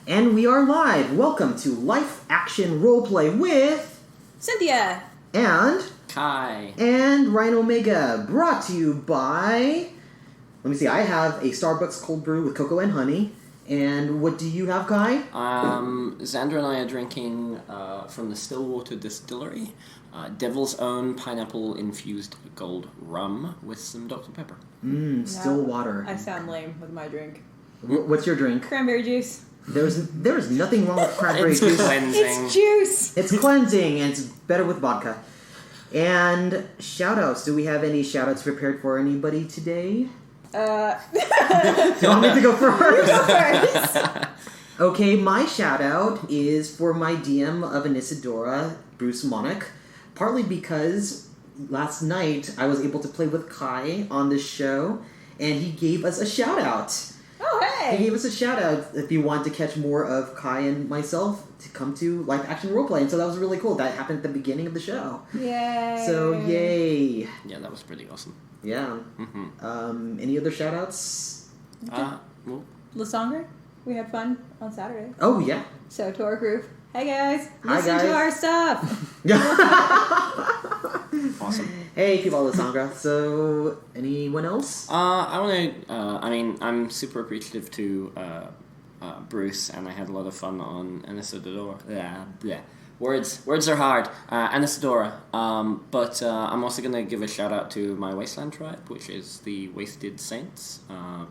And we are live. Welcome to Life Action Roleplay with Cynthia and Kai and Ryan Omega. Brought to you by. Let me see. I have a Starbucks cold brew with cocoa and honey. And what do you have, Kai? Xander and I are drinking from the Stillwater Distillery, Devil's Own pineapple-infused gold rum with some Dr. Pepper. Still water. I sound lame with my drink. What's your drink? Cranberry juice. There's nothing wrong with cranberry It's juice. cleansing. It's juice. It's cleansing, and it's better with vodka. And shout-outs. Do we have any shout-outs prepared for anybody today? Do you want me to go first? Go first. Okay, my shout-out is for my DM of Anisadora, Bruce Monarch. Partly because last night I was able to play with Kai on the show, and he gave us a shout-out. Oh, hey! He gave us a shout-out if you want to catch more of Kai and myself to come to Live Action Roleplay. And so that was really cool. That happened at the beginning of the show. Yay! So, yay. Yeah, that was pretty awesome. Yeah. Mm-hmm. Any other shout-outs? Well, Lasonger, we had fun on Saturday. Oh, yeah. So, to our group, hey guys, Hi, listen guys. to our stuff! awesome. Hey, people, Sangha. So, anyone else? I want to, I'm super appreciative to Bruce, and I had a lot of fun on Anisadora. Words are hard. Anisadora. But I'm also going to give a shout out to my Wasteland tribe, which is the Wasted Saints,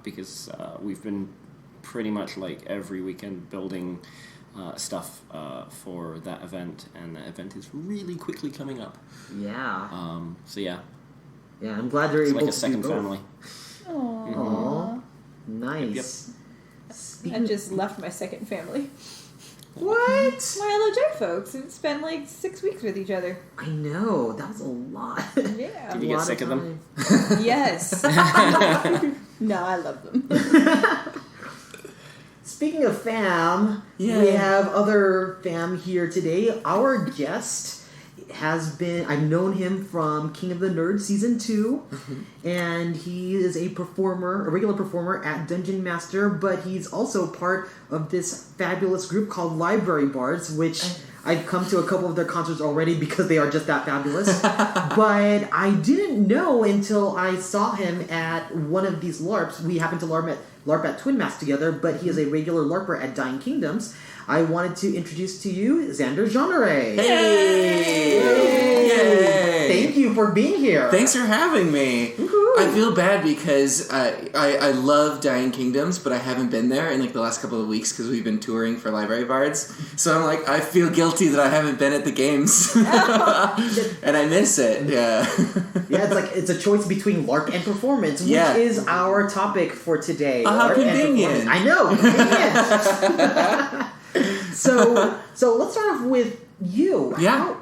because we've been pretty much like every weekend building stuff for that event, and the event is really quickly coming up. Yeah. So yeah. Yeah, I'm glad they're It's able like a to second do both. family. Aww. Nice. Yep. Speaking I just left my second family. What? My LJ folks who spent like 6 weeks with each other. I know. That was a lot. Yeah. Did you get sick of them? Yes. No, I love them. Speaking of fam, Yeah. we have other fam here today. Our guest has been, I've known him from King of the Nerds Season 2, and he is a regular performer at Dungeon Master, but he's also part of this fabulous group called Library Bards, which I've come to a couple of their concerts already because they are just that fabulous. But I didn't know until I saw him at one of these LARPs. We happened to LARP at Twin Mass together, but he is a regular LARPer at Dying Kingdoms. I wanted to introduce to you Xander Jeanneret. Hey! Yay! Thank you for being here. Thanks for having me. Woohoo. I feel bad because I love Dying Kingdoms, but I haven't been there in like the last couple of weeks because we've been touring for Library Bards. So I'm like, I feel guilty that I haven't been at the games. And I miss it, yeah. Yeah, it's a choice between LARP and performance, which is our topic for today. How LARP convenient. And performance. I know, convenient. So let's start off with you. Yeah.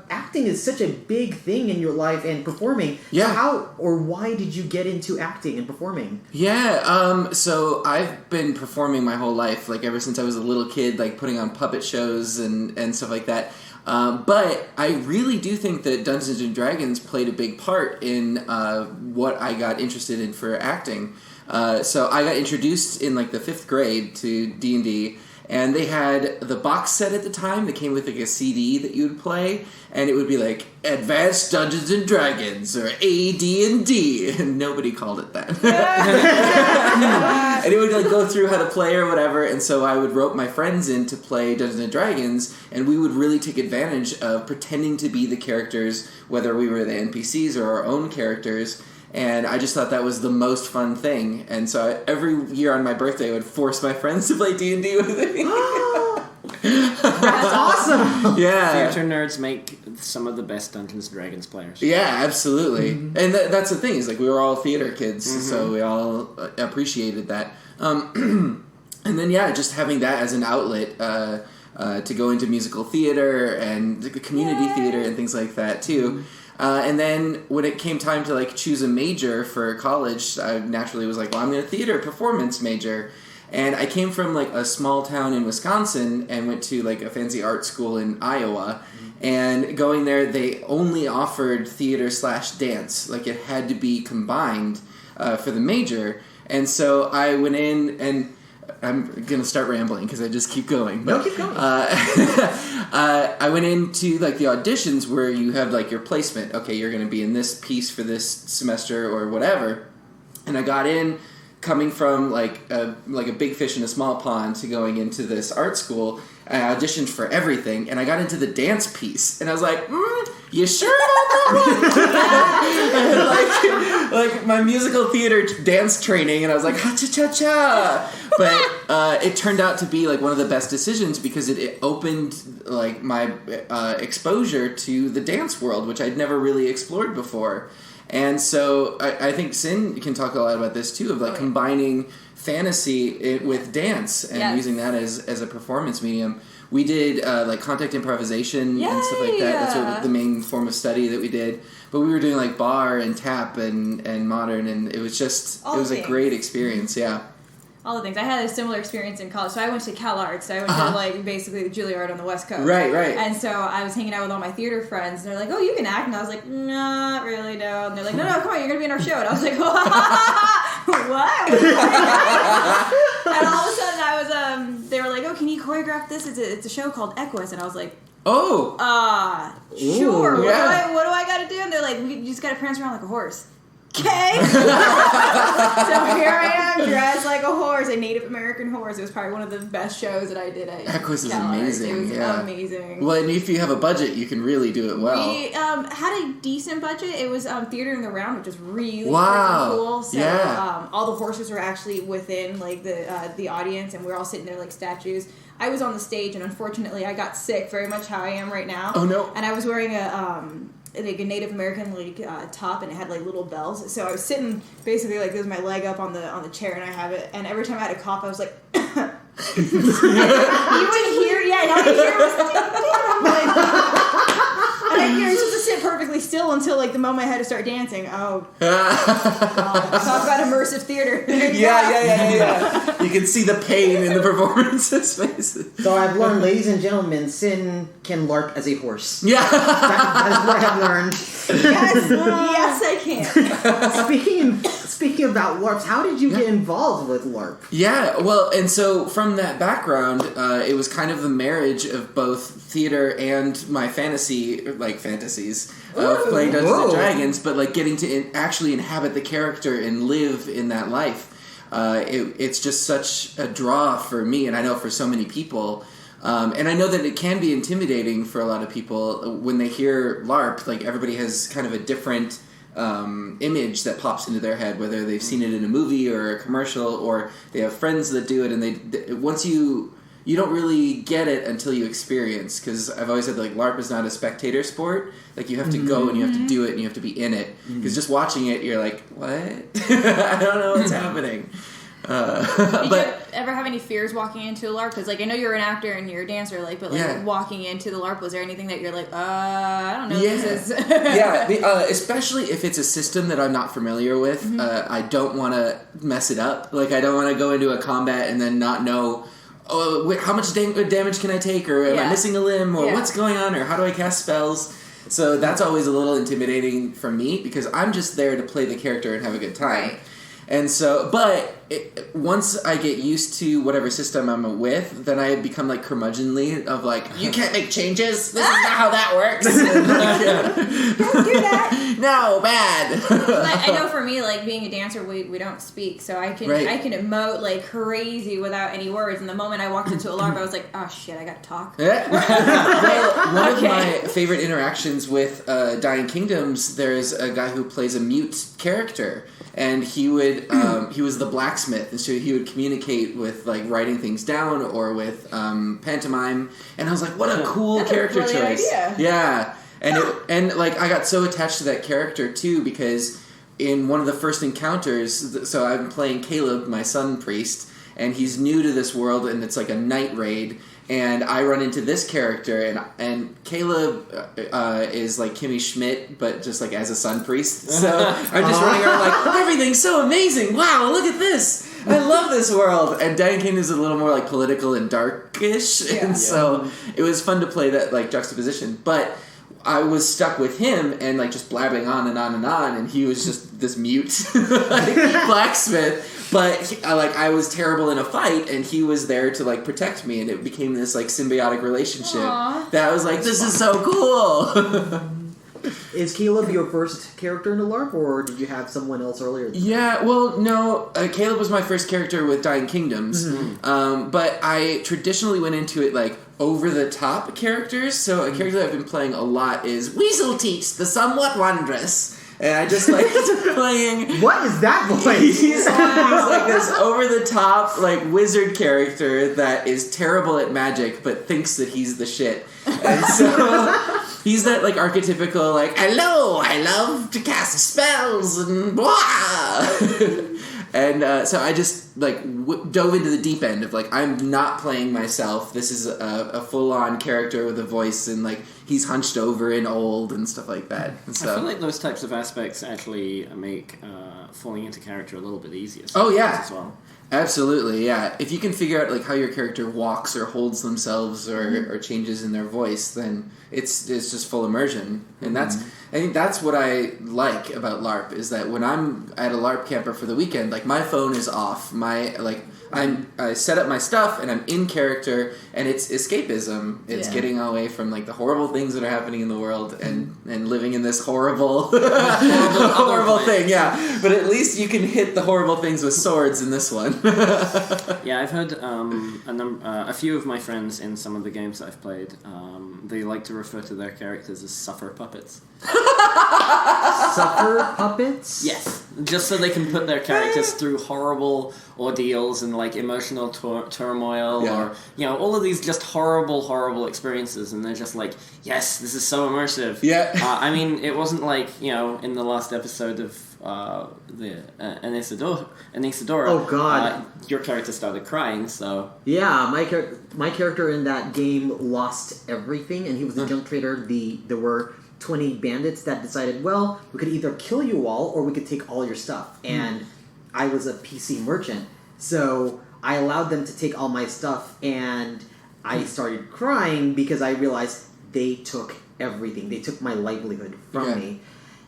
Acting is such a big thing in your life and performing. Yeah. So how or why did you get into acting and performing? Yeah, so I've been performing my whole life, like ever since I was a little kid, like putting on puppet shows and stuff like that. But I really do think that Dungeons & Dragons played a big part in what I got interested in for acting. So I got introduced in like the 5th grade to D&D, and they had the box set at the time that came with like a CD that you would play, and it would be like Advanced Dungeons & Dragons or AD&D, and nobody called it that. And it would like go through how to play or whatever, and so I would rope my friends in to play Dungeons & Dragons, and we would really take advantage of pretending to be the characters, whether we were the NPCs or our own characters. And I just thought that was the most fun thing. And so every year on my birthday, I would force my friends to play D&D with me. That's awesome! Yeah. Future nerds make some of the best Dungeons & Dragons players. Yeah, absolutely. Mm-hmm. And that's the thing, is like we were all theater kids, so we all appreciated that. And then, just having that as an outlet to go into musical theater and community theater and things like that, too. And then when it came time to like choose a major for college, I naturally was like, well, I'm going to theater performance major. And I came from like a small town in Wisconsin and went to like a fancy art school in Iowa. And going there, they only offered theater/dance. Like it had to be combined for the major. And so I went in, and I'm gonna start rambling because I just keep going. No, keep going. I went into like the auditions where you have like your placement. Okay, you're gonna be in this piece for this semester or whatever, and I got in. Coming from like a big fish in a small pond to going into this art school, I auditioned for everything, and I got into the dance piece, and I was like, "You sure about that one?" like my musical theater dance training, and I was like, "Ha cha cha cha!" But it turned out to be like one of the best decisions because it opened like my exposure to the dance world, which I'd never really explored before. And so I think Sin can talk a lot about this too, of like combining fantasy with dance and using that as a performance medium. We did like contact improvisation and stuff like that. That's what the main form of study that we did. But we were doing like bar and tap and modern, and it was just a great experience. Yeah. All the things. I had a similar experience in college. So I went to Cal Arts. I went to like basically the Juilliard on the West Coast. Right. And so I was hanging out with all my theater friends. And they're like, "Oh, you can act." And I was like, "Not really, no." And they're like, "No, come on, you're gonna be in our show." And I was like, "What?" And all of a sudden, I was they were like, "Oh, can you choreograph this? It's a show called Equus." And I was like, "Oh, sure. Ooh, yeah. What do I got to do?" And they're like, "You just got to prance around like a horse." Okay. So here I am, dressed like a horse, a Native American horse. It was probably one of the best shows that I did at Equus is Cal Arts. amazing. It was yeah. amazing. Well, and if you have a budget, you can really do it well. We had a decent budget. It was Theater in the Round, which is really wow. freaking cool. So Yeah. all the horses were actually within like the audience, and we were all sitting there like statues. I was on the stage, and unfortunately, I got sick, very much how I am right now. Oh no! And I was wearing like a Native American top, and it had like little bells. So I was sitting basically like this with my leg up on the chair, and I have it. And every time I had a cough, I was like, you would hear, and all you hear was. And you're supposed to sit perfectly still until like the moment I had to start dancing. Oh, God. Talk about immersive theater. Yeah. You can see the pain in the performances' faces. So I've learned, ladies and gentlemen, Sin can LARP as a horse. Yeah. That is what I've learned. Yes, I can. Speaking about LARPs, how did you get involved with LARP? Yeah, well, and so from that background, it was kind of the marriage of both theater and my fantasies of playing Dungeons and Dragons, but like getting to actually inhabit the character and live in that life. It's just such a draw for me, and I know for so many people. And I know that it can be intimidating for a lot of people when they hear LARP. Like everybody has kind of a different image that pops into their head, whether they've seen it in a movie or a commercial, or they have friends that do it, and once you don't really get it until you experience, because I've always said like LARP is not a spectator sport. Like you have to go and you have to do it and you have to be in it, because just watching it you're like, what? I don't know what's happening. Did you ever have any fears walking into a LARP? Because like I know you're an actor and you're a dancer, but walking into the LARP, was there anything that you're like, I don't know what this is? Especially if it's a system that I'm not familiar with. I don't want to mess it up. Like I don't want to go into a combat and then not know, how much damage can I take, or am I missing a limb, or what's going on, or how do I cast spells? So that's always a little intimidating for me, because I'm just there to play the character and have a good time. Right. And so, once I get used to whatever system I'm with, then I become like curmudgeonly of like, you can't make changes. This is not how that works. Don't do that. No, bad. I know for me, like being a dancer, we don't speak, so I can emote like crazy without any words. And the moment I walked into a LARP, I was like, oh shit, I gotta talk. Well, one of my favorite interactions with Dying Kingdoms, there's a guy who plays a mute character. And he would, he was the blacksmith, and so he would communicate with like writing things down or with pantomime. And I was like, what a cool character choice! Idea. Yeah, and like I got so attached to that character too, because in one of the first encounters, so I'm playing Caleb, my sun priest, and he's new to this world, and it's like a night raid. And I run into this character, and Caleb is like Kimmy Schmidt, but just like as a sun priest. So I'm just running around like, everything's so amazing! Wow, look at this! I love this world! And Dying Kingdom is a little more like political and darkish, and so it was fun to play that like juxtaposition. But I was stuck with him and like just blabbing on and on and on, and he was just this mute like, blacksmith. But I was terrible in a fight, and he was there to like protect me, and it became this like symbiotic relationship. Aww. That I was like, this is so cool. Is Caleb your first character in the LARP, or did you have someone else earlier? Yeah, well, no. Caleb was my first character with Dying Kingdoms, but I traditionally went into it like over-the-top characters. So a character that I've been playing a lot is Weasel Teach, the Somewhat Wondrous. And I just like playing... What is that voice? He's like this over-the-top like wizard character that is terrible at magic, but thinks that he's the shit. And so... He's that, like, archetypical, like, hello, I love to cast spells, and blah! And so I just, like, dove into the deep end of, like, I'm not playing myself. This is a full-on character with a voice, and, like, he's hunched over and old and stuff like that. And so, I feel like those types of aspects actually make falling into character a little bit easier. Oh, yeah. As well. Absolutely, yeah. If you can figure out like how your character walks or holds themselves or changes in their voice, then it's just full immersion. And I think that's what I like about LARP is that when I'm at a LARP camper for the weekend, like my phone is off. I set up my stuff and I'm in character, and it's escapism. It's getting away from like the horrible things that are happening in the world and living in this horrible horrible thing. Yeah, but at least you can hit the horrible things with swords in this one. Yeah, I've heard a few of my friends in some of the games that I've played. They like to refer to their characters as suffer puppets. Suffer puppets? Yes, just so they can put their characters through horrible ordeals and like emotional turmoil or all of these just horrible experiences, and they're just like, yes, this is so immersive. Yeah. I mean, it wasn't like in the last episode of the Anisadora. Oh God! Your character started crying, so yeah, my character in that game lost everything, and he was the junk trader. There were 20 bandits that decided, well, we could either kill you all or we could take all your stuff. And I was a PC merchant, so I allowed them to take all my stuff, and I started crying because I realized they took everything. They took my livelihood from me.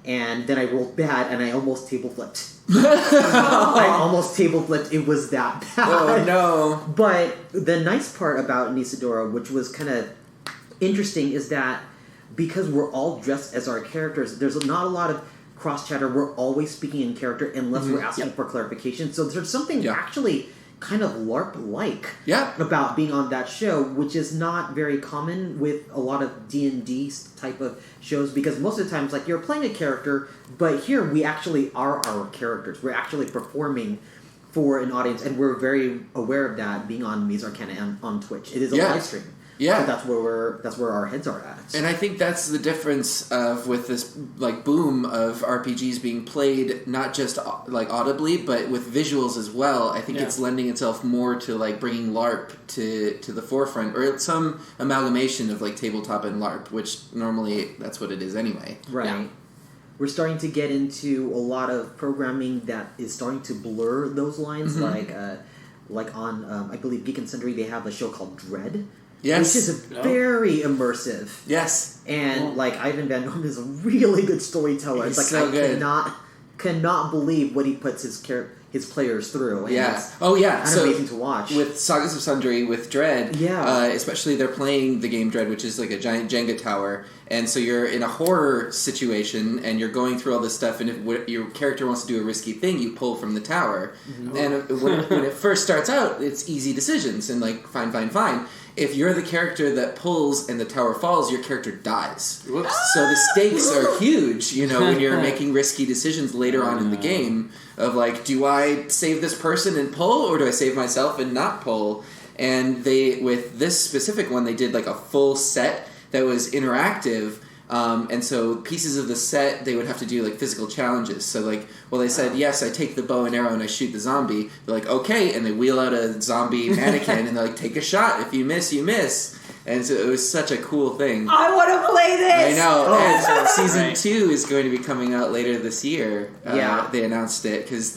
And then I rolled bad, and I almost table flipped. I almost table flipped. It was that bad. Oh, no. But the nice part about Anisadora, which was kind of interesting, is that because we're all dressed as our characters, there's not a lot of cross-chatter. We're always speaking in character unless we're asking for clarification. So there's something actually kind of LARP-like about being on that show, which is not very common with a lot of D&D type of shows, because most of the time it's like you're playing a character, but here we actually are our characters. We're actually performing for an audience, and we're very aware of that being on Ms. Arcana and on Twitch. It is a live stream. Yeah, so that's where our heads are at. And I think that's the difference with this like boom of RPGs being played not just like audibly but with visuals as well. I think it's lending itself more to like bringing LARP to the forefront, or some amalgamation of like tabletop and LARP, which normally that's what it is anyway. Right. Yeah. We're starting to get into a lot of programming that is starting to blur those lines, like on I believe Geek and Sundry, they have a show called Dread. Yes. Which is very immersive. Yes. And, like, Ivan Van Norman is a really good storyteller. He's it's like, so good. cannot believe what he puts his players through. And it's amazing to watch. With Sagas of Sundry, with Dread, especially they're playing the game Dread, which is like a giant Jenga tower. And so you're in a horror situation, and you're going through all this stuff, and if your character wants to do a risky thing, you pull from the tower. And when it first starts out, it's easy decisions, and like, fine. If you're the character that pulls and the tower falls, your character dies. Whoops. So the stakes are huge, when you're making risky decisions later on in the game of like, do I save this person and pull, or do I save myself and not pull? And with this specific one, they did like a full set that was interactive. And so pieces of the set, they would have to do like physical challenges. So like, they said, yes, I take the bow and arrow and I shoot the zombie. They're like, okay. And they wheel out a zombie mannequin and they're like, take a shot. If you miss, you miss. And so it was such a cool thing. I want to play this! I know. And season 2 is going to be coming out later this year. They announced it. Because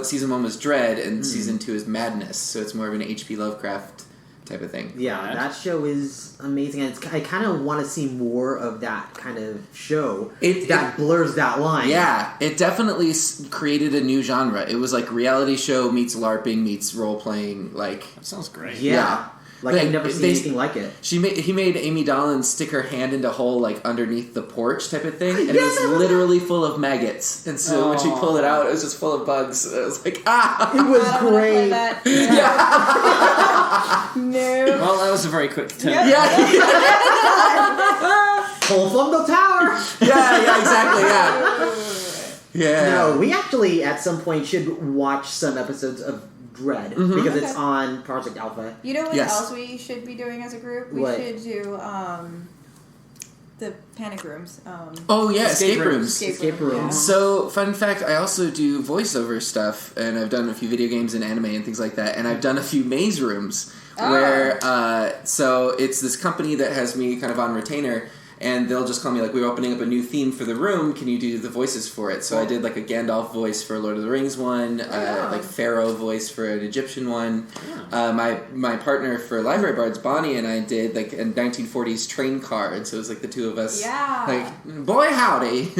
season 1 was Dread and season 2 is Madness. So it's more of an H.P. Lovecraft type of thing. Yeah, that show is amazing, and I kind of want to see more of that kind of show that blurs that line. Yeah, it definitely created a new genre. It was like reality show meets LARPing meets role-playing. Like, that sounds great. Yeah. Like, I've never seen anything like it. He made Amy Dollins stick her hand into a hole, like, underneath the porch type of thing, and it was literally full of maggots. And so when she pulled it out, it was just full of bugs. It was like, ah! It was great. No. Well, that was a very quick turn. Yeah. Pull from the tower! Yeah, exactly, yeah. Yeah. No, we actually, at some point, should watch some episodes of Dread, because it's on Project Alpha. You know what else we should be doing as a group? We should do the panic rooms. Escape rooms. Escape rooms. Yeah. So, fun fact, I also do voiceover stuff, and I've done a few video games and anime and things like that, and I've done a few maze rooms, where, so it's this company that has me kind of on retainer, and they'll just call me, like, we're opening up a new theme for the room, can you do the voices for it? So I did, like, a Gandalf voice for a Lord of the Rings one, like, Pharaoh voice for an Egyptian one. My partner for Library Bards, Bonnie, and I did, like, a 1940s train car, and so it was, like, the two of us, like, boy howdy!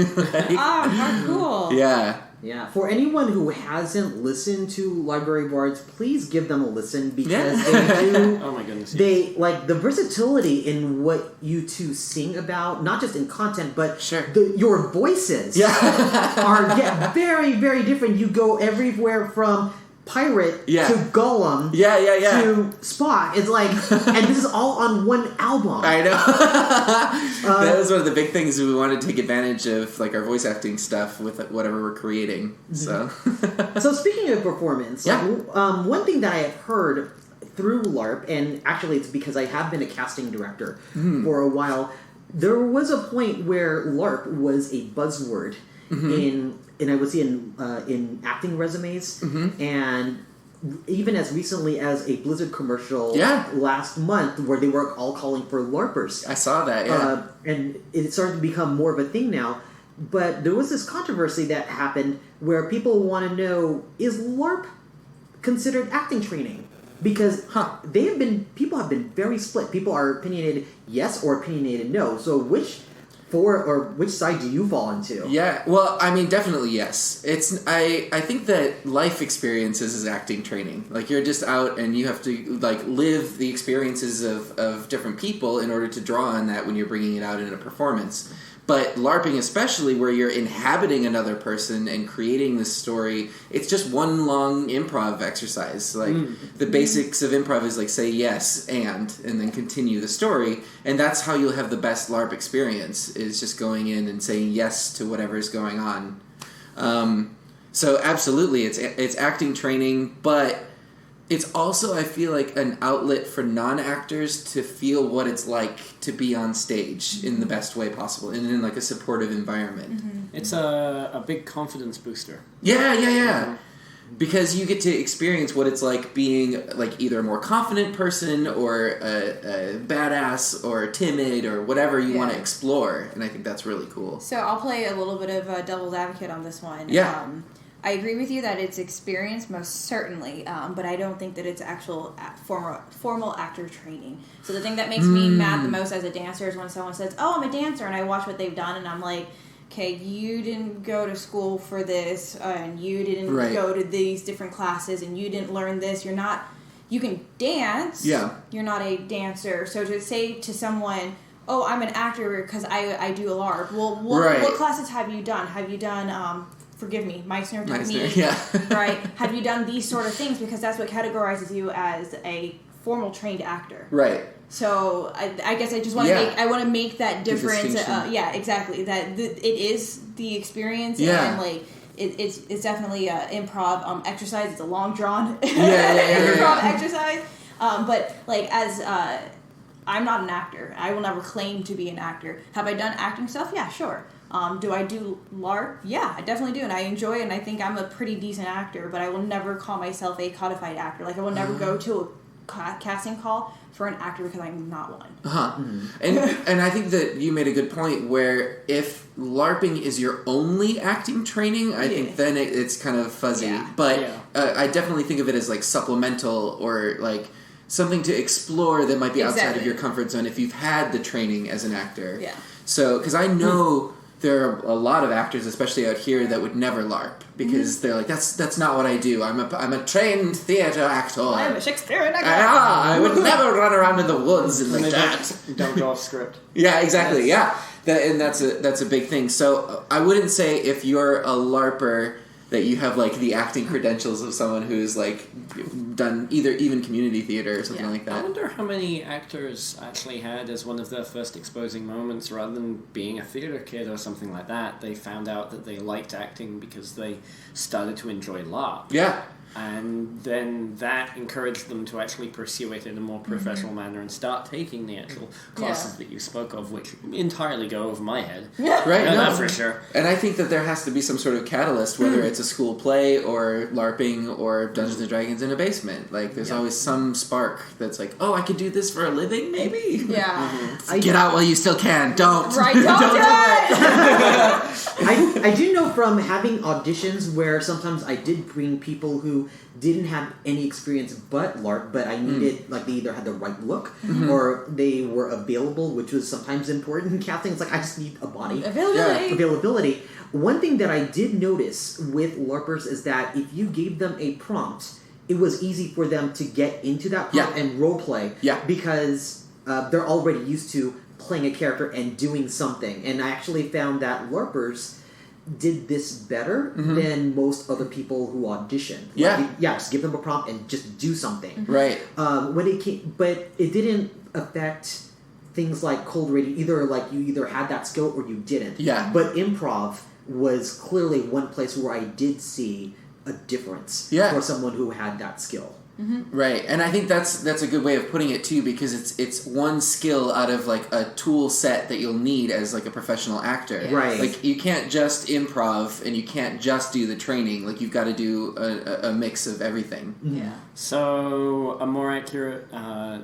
How cool! Yeah. Yeah, for anyone who hasn't listened to Library Bards, please give them a listen, because they do. Oh my goodness! They like the versatility in what you two sing about, not just in content, but your voices are very, very different. You go everywhere from pirate to Gollum to Spock. It's like, and this is all on one album. I know. That was one of the big things we wanted to take advantage of, like, our voice acting stuff with whatever we're creating. So, so speaking of performance, one thing that I have heard through LARP, and actually it's because I have been a casting director for a while, there was a point where LARP was a buzzword and I would see in acting resumes, and even as recently as a Blizzard commercial last month, where they were all calling for LARPers. I saw that, and it started to become more of a thing now. But there was this controversy that happened where people want to know, is LARP considered acting training? Because people have been very split. People are opinionated yes or opinionated no. So which side do you fall into? Yeah, well, I mean, definitely yes. I think that life experiences is acting training. Like, you're just out and you have to, like, live the experiences of different people in order to draw on that when you're bringing it out in a performance. But LARPing especially, where you're inhabiting another person and creating this story, it's just one long improv exercise. Like, the basics of improv is, like, say yes, and then continue the story. And that's how you'll have the best LARP experience, is just going in and saying yes to whatever is going on. So absolutely, it's acting training, but it's also, I feel like, an outlet for non-actors to feel what it's like to be on stage in the best way possible, and in, like, a supportive environment. It's a big confidence booster. Yeah. Because you get to experience what it's like being, like, either a more confident person or a badass or timid or whatever you want to explore, and I think that's really cool. So I'll play a little bit of devil's advocate on this one. Yeah. I agree with you that it's experience, most certainly, but I don't think that it's actual formal actor training. So the thing that makes me mad the most as a dancer is when someone says, oh, I'm a dancer, and I watch what they've done, and I'm like, okay, you didn't go to school for this, and you didn't go to these different classes, and you didn't learn this. You can dance. Yeah. You're not a dancer. So to say to someone, oh, I'm an actor because I do a LARP. Well, what classes have you done? Have you done... forgive me, Meissner technique, right? Have you done these sort of things? Because that's what categorizes you as a formal trained actor, right? So I guess I just want to make that difference. Exactly. That it is the experience, and like it's definitely improv exercise. It's a long drawn improv exercise. But like as I'm not an actor. I will never claim to be an actor. Have I done acting stuff? Yeah, sure. Do I do LARP? Yeah, I definitely do, and I enjoy it, and I think I'm a pretty decent actor, but I will never call myself a codified actor. Like, I will never go to a casting call for an actor because I'm not one. And I think that you made a good point where if LARPing is your only acting training, I think then it's kind of fuzzy. But I definitely think of it as, like, supplemental or, like, something to explore that might be outside of Exactly. your comfort zone if you've had the training as an actor. Yeah. So, because I know there are a lot of actors, especially out here, that would never LARP because they're like, that's not what I do. I'm a trained theater actor. I'm a Shakespearean actor. I would never run around in the woods and like that. Don't go off script. Yeah, exactly. Yeah, and that's a big thing. So I wouldn't say if you're a LARPer that you have like the acting credentials of someone who's like done even community theater or something like I that. wonder how many actors actually had as one of their first exposing moments, rather than being a theater kid or something like that, they found out that they liked acting because they started to enjoy LARP. Yeah. And then that encouraged them to actually pursue it in a more professional manner and start taking the actual classes that you spoke of, which entirely go over my head. Right, No, no. that for sure. And I think that there has to be some sort of catalyst, whether it's a school play or LARPing or Dungeons and Dragons in a basement. Like, there's always some spark that's like, oh, I could do this for a living, maybe? Yeah. Get out while you still can. Don't. Right, don't do it! I do know from having auditions where sometimes I did bring people who didn't have any experience but LARP, but I needed, like, they either had the right look or they were available, which was sometimes important in casting. It's like, I just need a body. Availability. One thing that I did notice with LARPers is that if you gave them a prompt, it was easy for them to get into that prompt and roleplay because they're already used to playing a character and doing something. And I actually found that LARPers did this better than most other people who audition. Just give them a prompt and just do something. Right. When it came, but it didn't affect things like cold reading. Either like you either had that skill or you didn't. Yeah. But improv was clearly one place where I did see a difference for someone who had that skill. Right, and I think that's a good way of putting it too, because it's one skill out of like a tool set that you'll need as like a professional actor. Yeah. Right. Like you can't just improv and you can't just do the training. Like you've got to do a mix of everything. Yeah. So a more accurate, a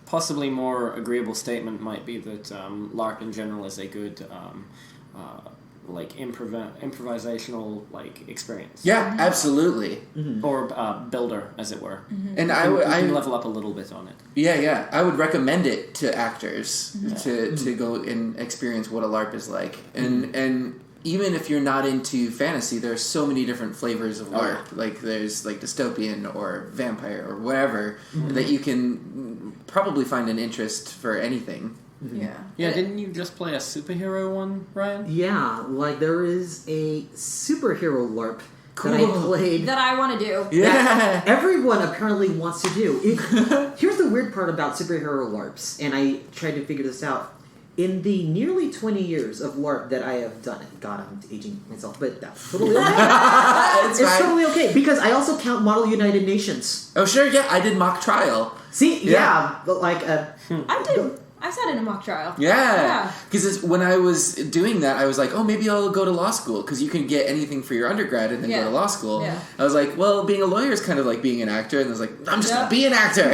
possibly more agreeable statement might be that LARP in general is a good like improvisational like experience. Yeah, absolutely. Or builder, as it were. And You I can level up a little bit on it. Yeah, I would recommend it to actors to go and experience what a LARP is like. And even if you're not into fantasy, there are so many different flavors of LARP. Like there's like dystopian or vampire or whatever that you can probably find an interest for anything. Yeah, didn't you just play a superhero one, Ryan? Yeah, like there is a superhero LARP that I played. That I want to do. That everyone apparently wants to do. Here's the weird part about superhero LARPs, and I tried to figure this out. In the nearly 20 years of LARP that I have done, God, I'm aging myself, but that's totally okay. It's totally okay, because I also count Model United Nations. Oh, sure, yeah, I did mock trial. See, but like... I sat in a mock trial. Yeah. Because when I was doing that, I was like, oh, maybe I'll go to law school, because you can get anything for your undergrad and then go to law school. Yeah. I was like, well, being a lawyer is kind of like being an actor. And I was like, I'm just going to be an actor.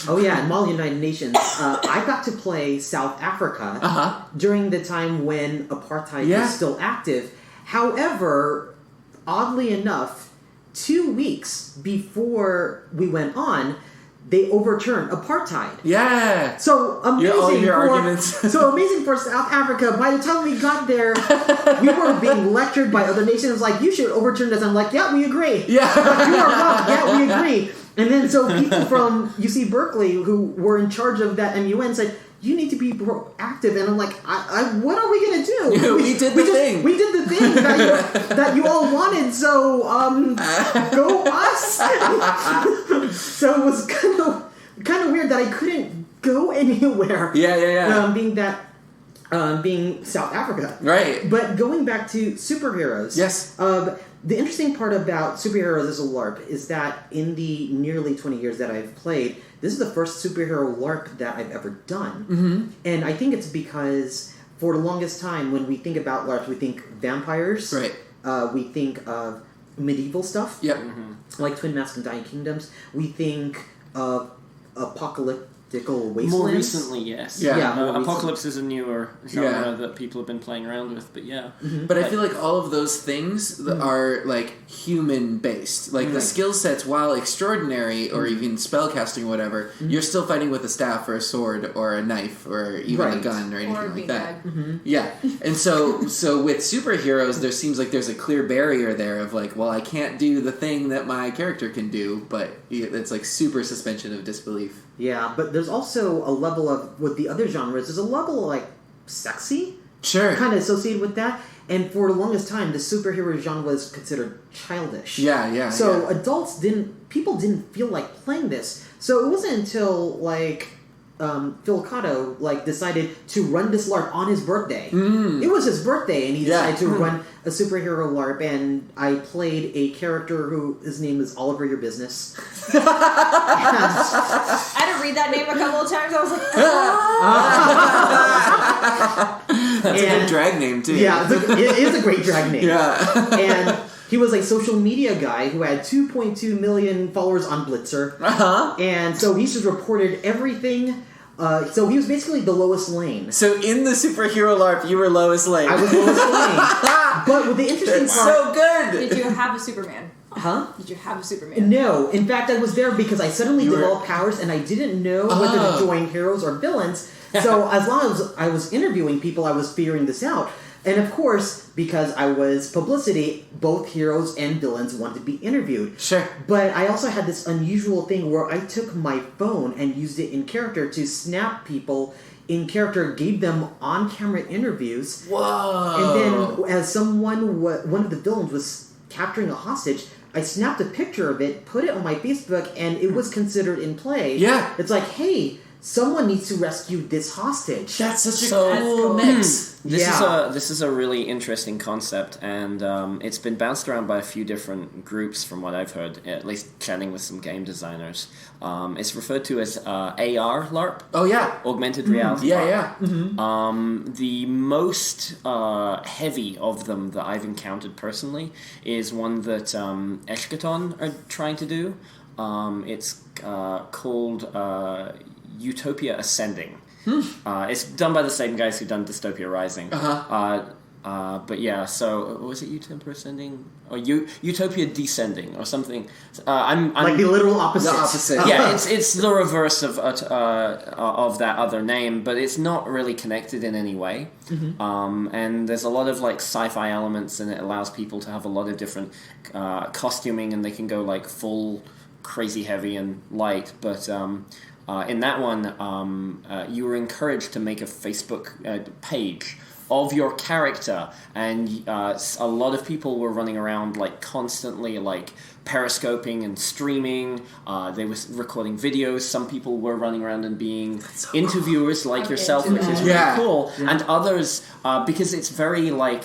Oh, yeah, in Model United Nations, I got to play South Africa during the time when apartheid was still active. However, oddly enough, 2 weeks before we went on, they overturned apartheid. Yeah. So amazing arguments. Amazing for South Africa. By the time we got there, we were being lectured by other nations. Like, you should overturn this. I'm like, yeah, we agree. Yeah. You are wrong. Yeah, we agree. And then so people from UC Berkeley who were in charge of that MUN said, you need to be proactive. And I'm like, what are we going to do? We did the thing. We did the thing that you all wanted, so go us. So it was kind of weird that I couldn't go anywhere. Yeah. Being South Africa. Right. But going back to superheroes. Yes. The interesting part about superheroes as a LARP is that in the nearly 20 years that I've played, this is the first superhero LARP that I've ever done. And I think it's because for the longest time when we think about LARPs, we think vampires. Right. We think of medieval stuff. Yep. Like Twin Masks and Dying Kingdoms. We think of Wastelands. More recently, yes. Yeah. Apocalypse is a newer genre that people have been playing around with, but yeah. Mm-hmm. But I feel like all of those things are like human based. Like the skill sets, while extraordinary or even spellcasting or whatever, you're still fighting with a staff or a sword or a knife or even a gun or anything like that. Yeah. And so with superheroes, there seems like there's a clear barrier there of like, well, I can't do the thing that my character can do, but it's like super suspension of disbelief. Yeah, but there's also a level of, with the other genres, there's a level of, like, sexy? Sure. Kind of associated with that. And for the longest time, the superhero genre was considered childish. Yeah. So people didn't feel like playing this. So it wasn't until, like, Phil Cotto, like, decided to run this LARP on his birthday. It was his birthday, and he decided to run a superhero LARP, and I played a character his name is Oliver Your Business. I had to read that name a couple of times. I was like, That's a good drag name, too. Yeah, it is a great drag name. Yeah. And he was a social media guy who had 2.2 million followers on Blitzer. And so he just reported everything. So he was basically the Lois Lane. So in the superhero LARP, you were Lois Lane. I was Lois Lane. But with the interesting That's part... so good! did you have a Superman? Huh? Did you have a Superman? No. In fact, I was there because I suddenly developed powers and I didn't know whether to join heroes or villains. So as long as I was interviewing people, I was figuring this out. And of course, because I was publicity, both heroes and villains wanted to be interviewed. Sure. But I also had this unusual thing where I took my phone and used it in character to snap people in character, gave them on-camera interviews. Whoa! And then as one of the villains was capturing a hostage, I snapped a picture of it, put it on my Facebook, and it was considered in play. Yeah. It's like, hey, someone needs to rescue this hostage. That's such a So- cool mix. This is a really interesting concept, and it's been bounced around by a few different groups from what I've heard, at least chatting with some game designers. It's referred to as AR LARP. Oh, yeah. Augmented reality. Yeah. The most heavy of them that I've encountered personally is one that Eshkaton are trying to do. It's called Utopia Ascending. It's done by the same guys who've done Dystopia Rising. But yeah, so was it Utopia Ascending or Utopia Descending or something? I'm like the literal opposite. The opposite. Yeah, it's the reverse of that other name, but it's not really connected in any way. And there's a lot of like sci-fi elements, and it allows people to have a lot of different costuming, and they can go like full crazy heavy and light, but. In that one, you were encouraged to make a Facebook page of your character, and a lot of people were running around like constantly like periscoping and streaming. They were recording videos. Some people were running around and being interviewers like yourself, which is really cool. Yeah. And others, because it's very like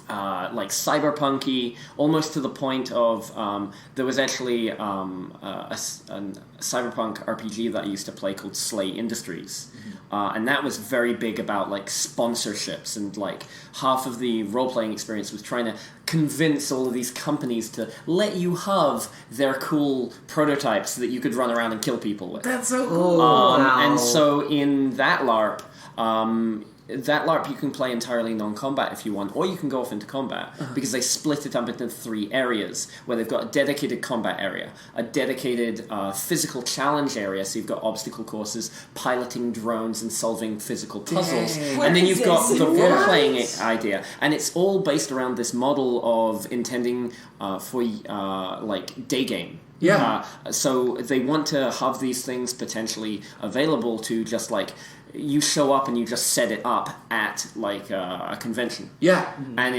cyberpunky, almost to the point of there was actually a cyberpunk RPG that I used to play called Slay Industries, and that was very big about like sponsorships, and like half of the role-playing experience was trying to convince all of these companies to let you have their cool prototypes that you could run around and kill people with. That's so cool. Wow. And so in that LARP, you can play entirely non-combat if you want, or you can go off into combat, because they split it up into 3 areas, where they've got a dedicated combat area, a dedicated physical challenge area, so you've got obstacle courses, piloting drones, and solving physical puzzles. Dang. And then you've got the role-playing idea, and it's all based around this model of intending for like day game. Yeah. So they want to have these things potentially available to just like you show up and you just set it up at like a convention. Yeah. And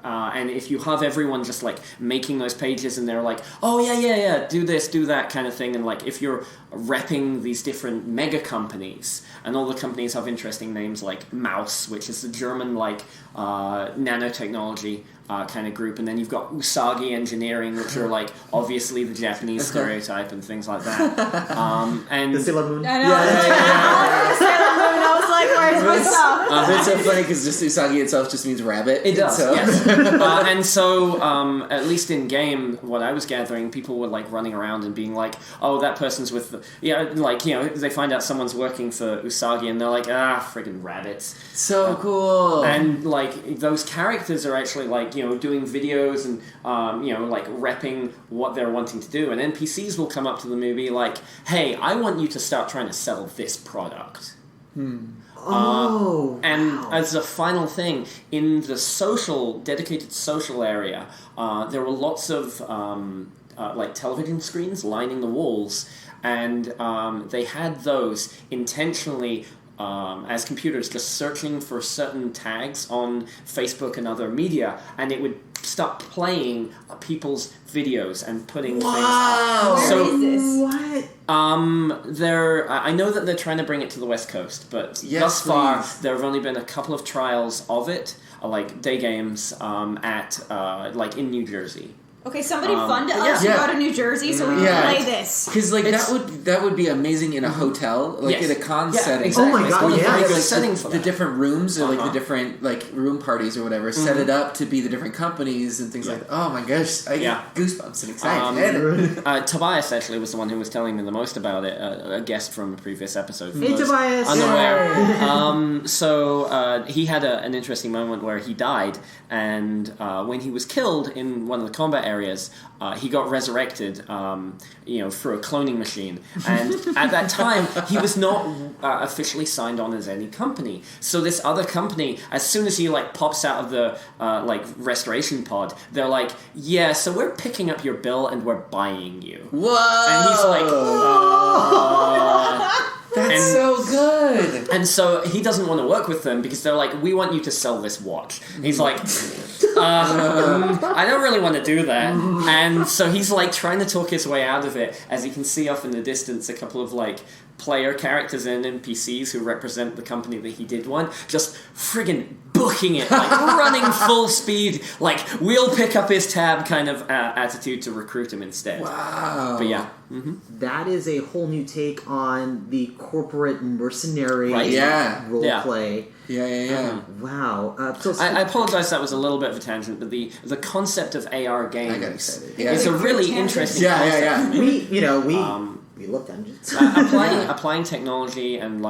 and if you have everyone just like making those pages and they're like, oh yeah, do this, do that kind of thing, and like if you're repping these different mega companies, and all the companies have interesting names like Mouse, which is the German like nanotechnology kind of group, and then you've got Usagi Engineering, which are like obviously the Japanese stereotype and things like that. And The Sailor Moon. I know. The Sailor Moon. I was like, where's my stuff? It's so funny because just Usagi itself just means rabbit. It does, so. yes. And so, at least in game, what I was gathering, people were like running around and being like, "Oh, that person's with the..." They find out someone's working for Usagi, and they're like, "Ah, friggin' rabbits." So cool. And like those characters are actually like doing videos and like repping what they're wanting to do, and NPCs will come up to them and be like, "Hey, I want you to start trying to sell this product." Oh, and wow. as a final thing, in the dedicated social area, there were lots of like television screens lining the walls, and they had those intentionally as computers just searching for certain tags on Facebook and other media, and it would start playing people's videos and putting things up. Where So, is this? What? I know that they're trying to bring it to the West Coast, but Yes, thus far please. there have only been a couple of trials of it, like day games at like in New Jersey. Okay, somebody fund us yeah. to go to New Jersey so we can Yeah. play this. Because like that would be amazing in a hotel, like Yes. in a con Yeah, setting. exactly. Oh my God, It's yeah. very good Like, setting for the that. different rooms or like the Uh-huh. different like room parties or whatever, set it up to be the different companies and things like that. Oh my gosh, I get goosebumps and excited. Tobias actually was the one who was telling me the most about it, a guest from a previous episode. who Hey, was Tobias! Unaware. So he had an interesting moment where he died, and when he was killed in one of the combat areas, he got resurrected, through a cloning machine. And at that time, he was not officially signed on as any company. So this other company, as soon as he pops out of the restoration pod, they're like, "Yeah, so we're picking up your bill and we're buying you." Whoa! And he's like, That's so good. And so he doesn't want to work with them because they're like, "We want you to sell this watch." And he's like, I don't really want to do that. And so he's trying to talk his way out of it, as you can see off in the distance a couple of player characters and NPCs who represent the company that he did want, just friggin' booking it, running full speed, we'll pick up his tab kind of attitude to recruit him instead. Wow. But yeah. That is a whole new take on the corporate mercenary Right. Yeah. roleplay. Yeah. Wow. I apologize, that was a little bit of a tangent, but the concept of AR games I got excited. is a really interesting concept. We love dungeons. Applying technology and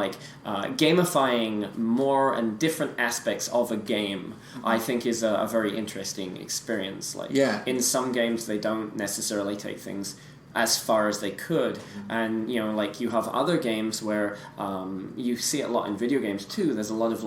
gamifying more and different aspects of a game, I think is a very interesting experience. In some games they don't necessarily take things as far as they could, and you have other games where you see it a lot in video games too. There's a lot of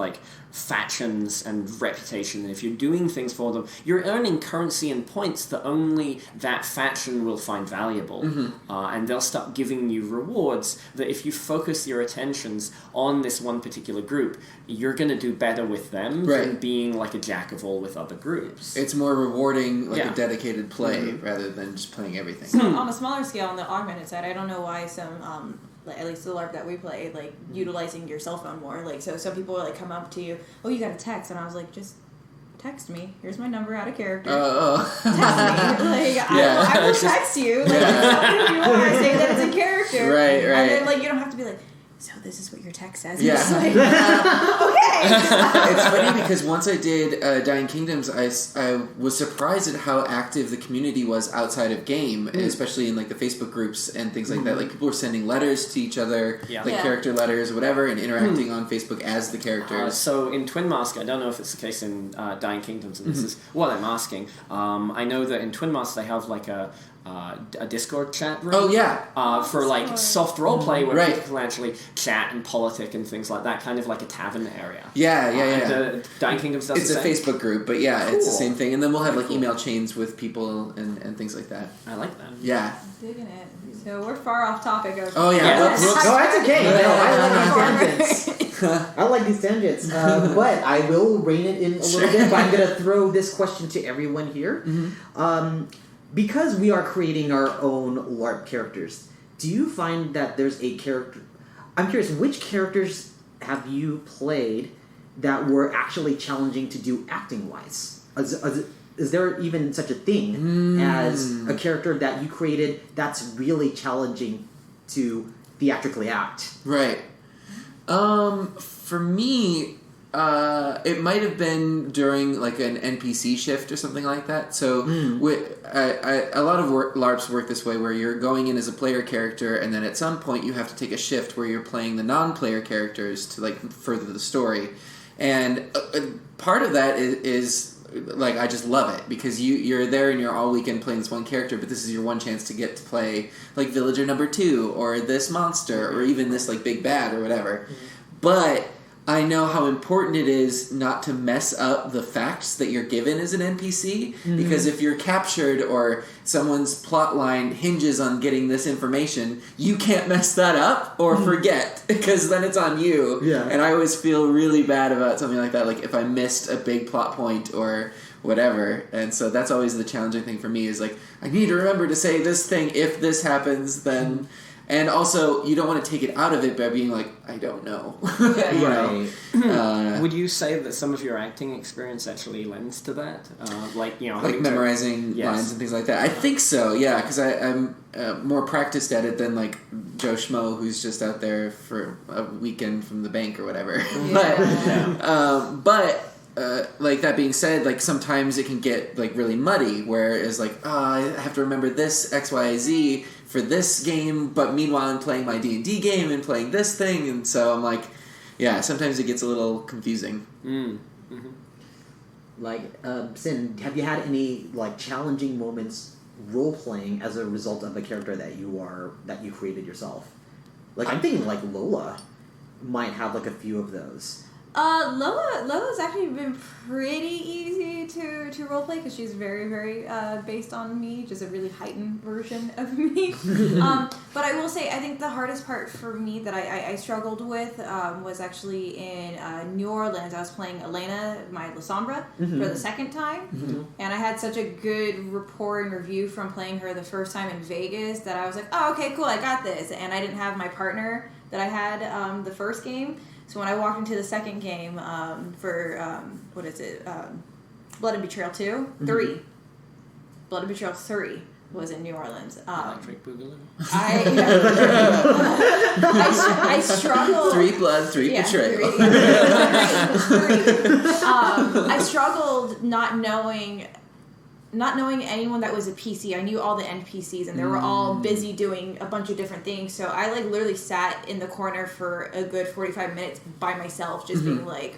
factions and reputation, and if you're doing things for them, you're earning currency and points that only that faction will find valuable, and they'll start giving you rewards that if you focus your attentions on this one particular group, you're going to do better with them than being a jack of all with other groups. It's more rewarding, a dedicated play rather than just playing everything. So on a smaller scale, on the augmented side, I don't know why some at least the LARP that we play, utilizing your cell phone more. So some people will come up to you, "Oh, you got a text," and I was like, "Just text me. Here's my number out of character. Text me. I will text you. Tell me who you are. Say that it's a character. Right. And then you don't have to be like, so this is what your text says." Yeah. It's okay. It's funny because once I did Dying Kingdoms, I was surprised at how active the community was outside of game, especially in the Facebook groups and things like that. People were sending letters to each other, character letters or whatever, and interacting on Facebook as the characters. So in Twin Mask, I don't know if it's the case in Dying Kingdoms, and this is what I'm asking. I know that in Twin Mask they have a Discord chat room. Oh yeah, for soft roleplay where Right. people can actually chat and politic and things like that, kind of like a tavern area. Yeah. And Dying Kingdoms does It's the a same. Facebook group, but yeah, it's the Cool. same thing. And then we'll have email chains with people and things like that. I like that. Yeah. Digging it. So we're far off topic. Oh yeah. Yeah. Whoops. No, that's okay. No, I like Performers. these tangents. I like these tangents. But I will rein it in a little bit. But I'm going to throw this question to everyone here. Because we are creating our own LARP characters, do you find that there's a character... I'm curious, which characters have you played that were actually challenging to do acting-wise? Is there even such a thing as a character that you created that's really challenging to theatrically act? Right. For me, it might have been during like an NPC shift or something like that. So a lot of LARPs work this way, where you're going in as a player character, and then at some point you have to take a shift where you're playing the non-player characters to like further the story. And part of that is like, I just love it, because you're there and you're all weekend playing this one character, but this is your one chance to get to play like villager number 2 or this monster or even this like big bad or whatever. But I know how important it is not to mess up the facts that you're given as an NPC, because if you're captured or someone's plot line hinges on getting this information, you can't mess that up or forget, because then it's on you. Yeah. And I always feel really bad about something like that, like if I missed a big plot point or whatever. And so that's always the challenging thing for me, is like, I need to remember to say this thing. If this happens, then... And also, you don't want to take it out of it by being like, I don't know. You know? Would you say that some of your acting experience actually lends to that? Like memorizing lines and things like that? I think so, yeah, because I'm more practiced at it than like Joe Schmo, who's just out there for a weekend from the bank or whatever. But like, that being said, like, sometimes it can get like really muddy, where it's like, I have to remember this X, Y, Z for this game, but meanwhile I'm playing my D&D game and playing this thing, and so I'm like, yeah, sometimes it gets a little confusing. Like, Sin, have you had any like challenging moments role playing as a result of a character that you created yourself? Like, I'm thinking like Lola might have like a few of those. Lola's actually been pretty easy to roleplay, because she's very, very based on me, just a really heightened version of me. But I will say, I think the hardest part for me that I struggled with was actually in New Orleans. I was playing Elena, my La Sombra, for the second time, and I had such a good rapport and review from playing her the first time in Vegas that I was like, oh, okay, cool, I got this. And I didn't have my partner that I had the first game. So when I walked into the second game for, Blood and Betrayal 2? 3. Blood and Betrayal 3 was in New Orleans. Electric Boogaloo. I struggled. 3 blood, 3 betrayal. 3. I struggled not knowing anyone that was a PC. I knew all the NPCs, and they were all busy doing a bunch of different things. So I like literally sat in the corner for a good 45 minutes by myself, just being like,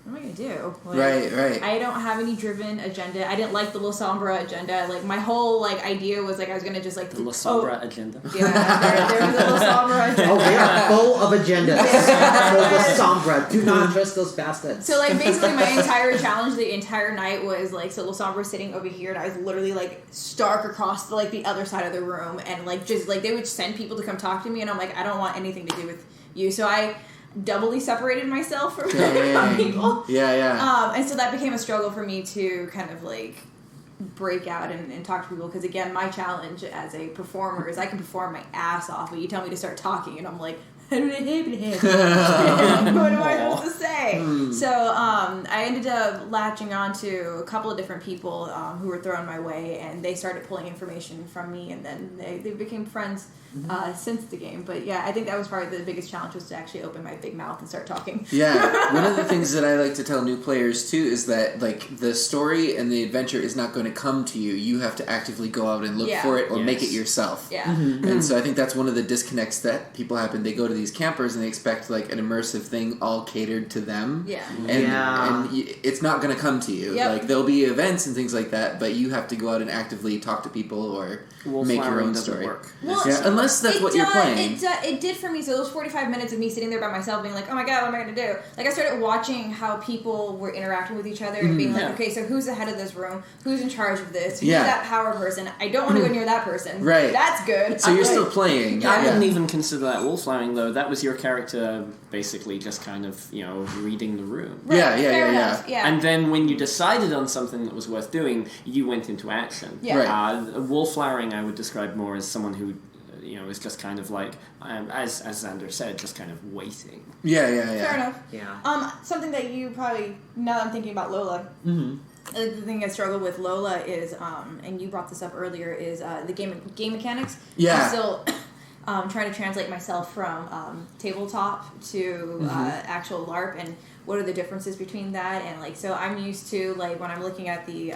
what am I gonna do? Like, Right. I don't have any driven agenda. I didn't like the La Sombra agenda. Like, my whole like idea was like I was gonna just like the La Sombra agenda. Yeah, there was a La Sombra agenda. Oh, they are full of agendas. La Sombra, do not trust those bastards. So like basically my entire challenge the entire night was like, so La Sombra sitting over here, and I was literally like stark across the, like the other side of the room, and like just like they would send people to come talk to me, and I'm like, I don't want anything to do with you. So I doubly separated myself from people. And so that became a struggle for me to kind of like break out and talk to people, because again, my challenge as a performer is I can perform my ass off, but you tell me to start talking and I'm like, what am I supposed to say? So I ended up latching on to a couple of different people who were thrown my way, and they started pulling information from me, and then they became friends since the game. But yeah, I think that was probably the biggest challenge, was to actually open my big mouth and start talking. Yeah, one of the things that I like to tell new players too is that like the story and the adventure is not going to come to you. You have to actively go out and look for it or make it yourself. Yeah. And so I think that's one of the disconnects that people happen. They go to these campers and they expect like an immersive thing all catered to them. Yeah. And it's not going to come to you. Yep. Like there'll be events and things like that, but you have to go out and actively talk to people or make your own story. Well, unless that's what you're playing. It did for me. So those 45 minutes of me sitting there by myself being like, oh my god, what am I going to do? Like I started watching how people were interacting with each other and being like, okay, so who's the head of this room? Who's in charge of this? Who's that power person? I don't want to go near that person. Right. That's good. So you're still playing. I wouldn't even consider that wallflowering, though. That was your character basically just kind of, reading the room. Right, Yeah. And then when you decided on something that was worth doing, you went into action. Yeah. Right. Wallflowering I would describe more as someone who, is just kind of like, as Xander said, just kind of waiting. Yeah. Fair enough. Yeah. Something that you probably, now that I'm thinking about Lola, the thing I struggle with Lola is, and you brought this up earlier, is the game mechanics. Yeah. trying to translate myself from tabletop to actual LARP, and what are the differences between that, and like, so I'm used to, like, when I'm looking at the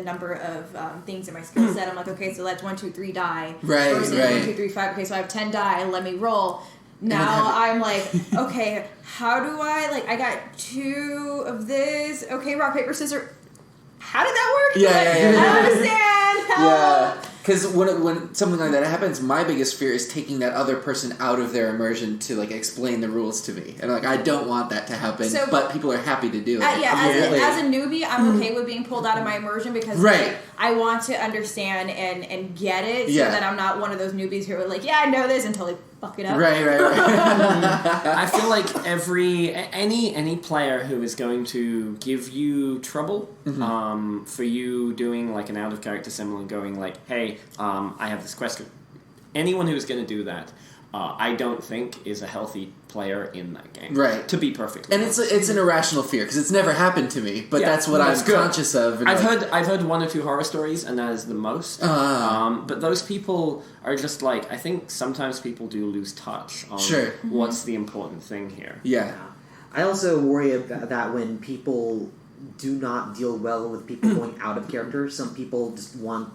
number of things in my skill set, I'm like, okay, so that's 1, 2, 3 die. Right, versus right. 1, 2, 3, 5. Okay, so I have 10 die. Let me roll. Now I'm like, okay, how do I, like, I got 2 of this. Okay, rock, paper, scissors. How did that work? Yeah, like, yeah, yeah. I don't understand. Yeah, because when something like that happens, my biggest fear is taking that other person out of their immersion to like explain the rules to me, and like I don't want that to happen. So, but people are happy to do it. As a newbie, I'm okay with being pulled out of my immersion because Right. like, I want to understand and get it, so Yeah. that I'm not one of those newbies who are like, yeah, I know this until they fuck it up. Right. I feel like any player who is going to give you trouble for you doing like an out of character symbol and going like, hey, I have this question. Anyone who is going to do that, I don't think is a healthy player in that game. Right. To be perfectly And honest. it's an irrational fear because it's never happened to me, but that's what I'm conscious of. And I've heard 1 or 2 horror stories, and that is the most. But those people are just like, I think sometimes people do lose touch on what's the important thing here. Yeah. I also worry about that when people do not deal well with people going out of character. Some people just want...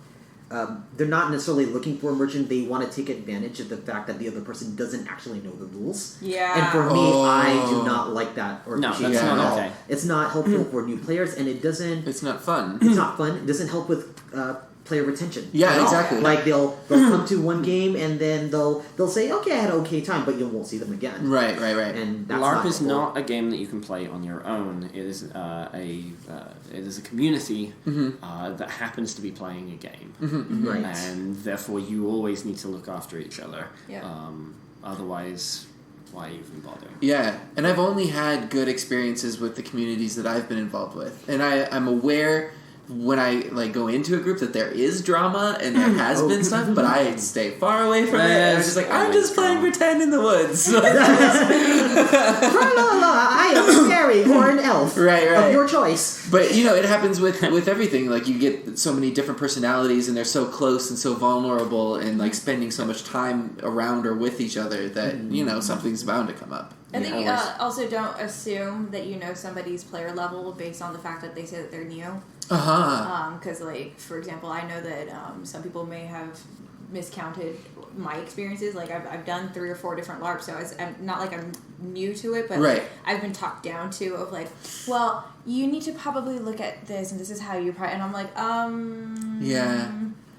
they're not necessarily looking for immersion. They want to take advantage of the fact that the other person doesn't actually know the rules. Yeah. And for me, I do not like that or No, appreciate that's that not at all. okay. It's not helpful for new players, and it doesn't... It's not fun. It's not fun. It doesn't help with player retention. Yeah, at all. exactly. Like they'll come to one game and then they'll say, okay, I had an okay time, but you won't see them again. Right. And that's LARP not is helpful. not a game that you can play on your own. It is a community that happens to be playing a game, Right. and therefore you always need to look after each other. Yeah. Otherwise, why even bother? Yeah, and I've only had good experiences with the communities that I've been involved with, and I'm aware when I like go into a group that there is drama and there has been stuff, but I stay far away from it. And I'm just like, I'm just playing pretend in the woods. I am a fairy or an elf. Right. Of your choice. But you know, it happens with everything. Like you get so many different personalities, and they're so close and so vulnerable, and like spending so much time around or with each other that you know something's bound to come up. I think you also don't assume that you know somebody's player level based on the fact that they say that they're new. Because, like, for example, I know that some people may have miscounted my experiences. Like, I've done 3 or 4 different LARPs, so I'm not like I'm new to it, but like, I've been talked down to of like, well, you need to probably look at this, and this is how you probably... And I'm like, yeah.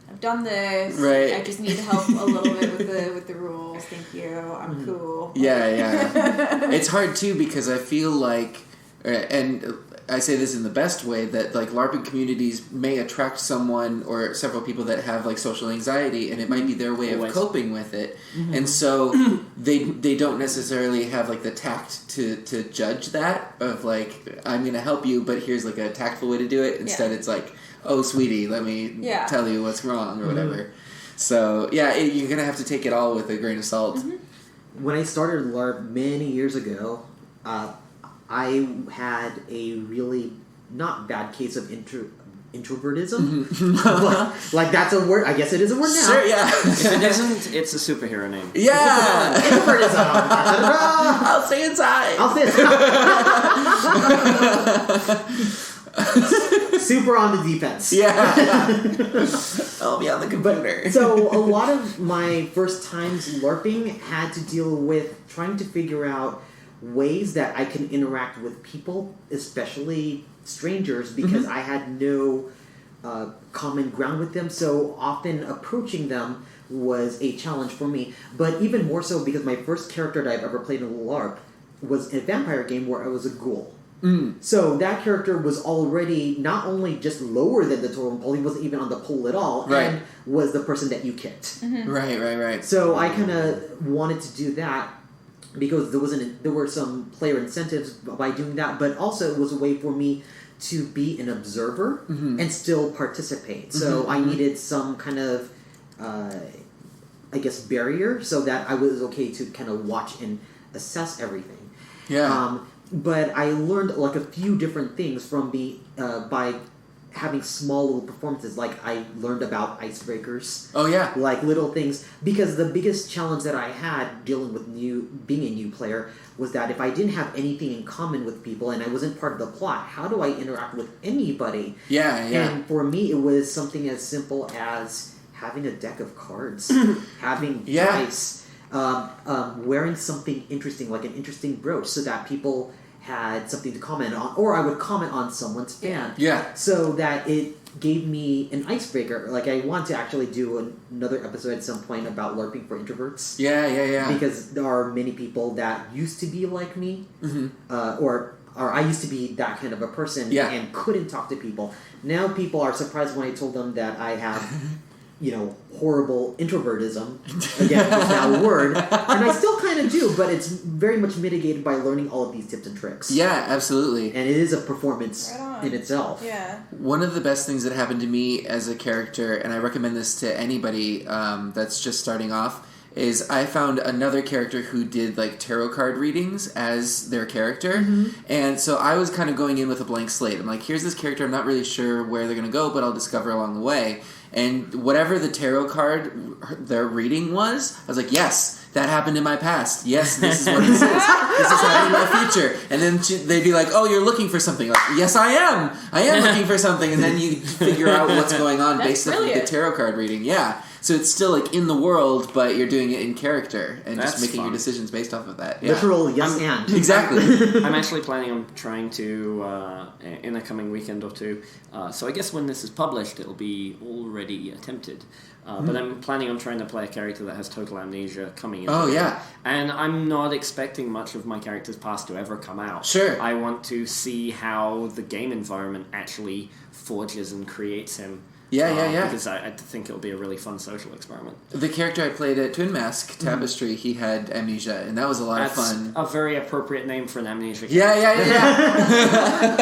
I've done this. Right. I just need help a little bit with the rules. Thank you. I'm cool. Yeah. It's hard too because I feel like, and I say this in the best way, that like LARPing communities may attract someone or several people that have like social anxiety, and it might be their way of coping with it, and so they don't necessarily have like the tact to judge that of like, I'm gonna help you, but here's like a tactful way to do it. Instead, it's like, oh sweetie, let me tell you what's wrong or whatever. So yeah, you're gonna have to take it all with a grain of salt. When I started LARP many years ago, I had a really not bad case of introvertism. But, like, that's a word. I guess it is a word now. Sure, yeah. If it isn't, it's a superhero name. Yeah. Introvertism. I'll stay inside. Super on the defense. Yeah. I'll be on the computer. So a lot of my first times LARPing had to deal with trying to figure out ways that I can interact with people, especially strangers, because I had no common ground with them. So often approaching them was a challenge for me. But even more so because my first character that I've ever played in a LARP was in a vampire game where I was a ghoul. So that character was already not only just lower than the totem pole, he wasn't even on the pole at all, and was the person that you kicked. Right. So I kind of wanted to do that because there were some player incentives by doing that, but also it was a way for me to be an observer and still participate. So I needed some kind of, I guess, barrier so that I was okay to kind of watch and assess everything. Yeah. But I learned like a few different things from by having small little performances. Like I learned about icebreakers. Oh yeah. Like little things, because the biggest challenge that I had dealing with being a new player was that if I didn't have anything in common with people and I wasn't part of the plot, how do I interact with anybody? Yeah. And for me, it was something as simple as having a deck of cards, having dice, wearing something interesting, like an interesting brooch, so that people had something to comment on, or I would comment on someone's fan. Yeah. So that it gave me an icebreaker. Like I want to actually do another episode at some point about LARPing for introverts. Yeah. Because there are many people that used to be like me, or I used to be that kind of a person and couldn't talk to people. Now people are surprised when I told them that I have, horrible introvertism. Again, it's now a word. And I still kind of do, but it's very much mitigated by learning all of these tips and tricks. Yeah, absolutely. And it is a performance in itself. Yeah. One of the best things that happened to me as a character, and I recommend this to anybody that's just starting off, is I found another character who did like tarot card readings as their character. And so I was kind of going in with a blank slate. I'm like, here's this character, I'm not really sure where they're going to go, but I'll discover along the way. And whatever the tarot card their reading was, I was like, yes, that happened in my past. Yes, this is what this is. This is happening in my future. And then they'd be like, oh, you're looking for something. Like, yes, I am. I am looking for something. And then you figure out what's going on based off of the tarot card reading. Yeah. So it's still like in the world, but you're doing it in character and just making your decisions based off of that. Yeah. Literal yes and. Exactly. I'm actually planning on trying to, in a coming weekend or two, so I guess when this is published, it'll be already attempted. But I'm planning on trying to play a character that has total amnesia coming into it. And I'm not expecting much of my character's past to ever come out. Sure. I want to see how the game environment actually forges and creates him. Yeah. Because I think it'll be a really fun social experiment. The character I played at Twin Mask, Tapestry, he had amnesia, and that was a lot of fun. A very appropriate name for an amnesia character. Yeah.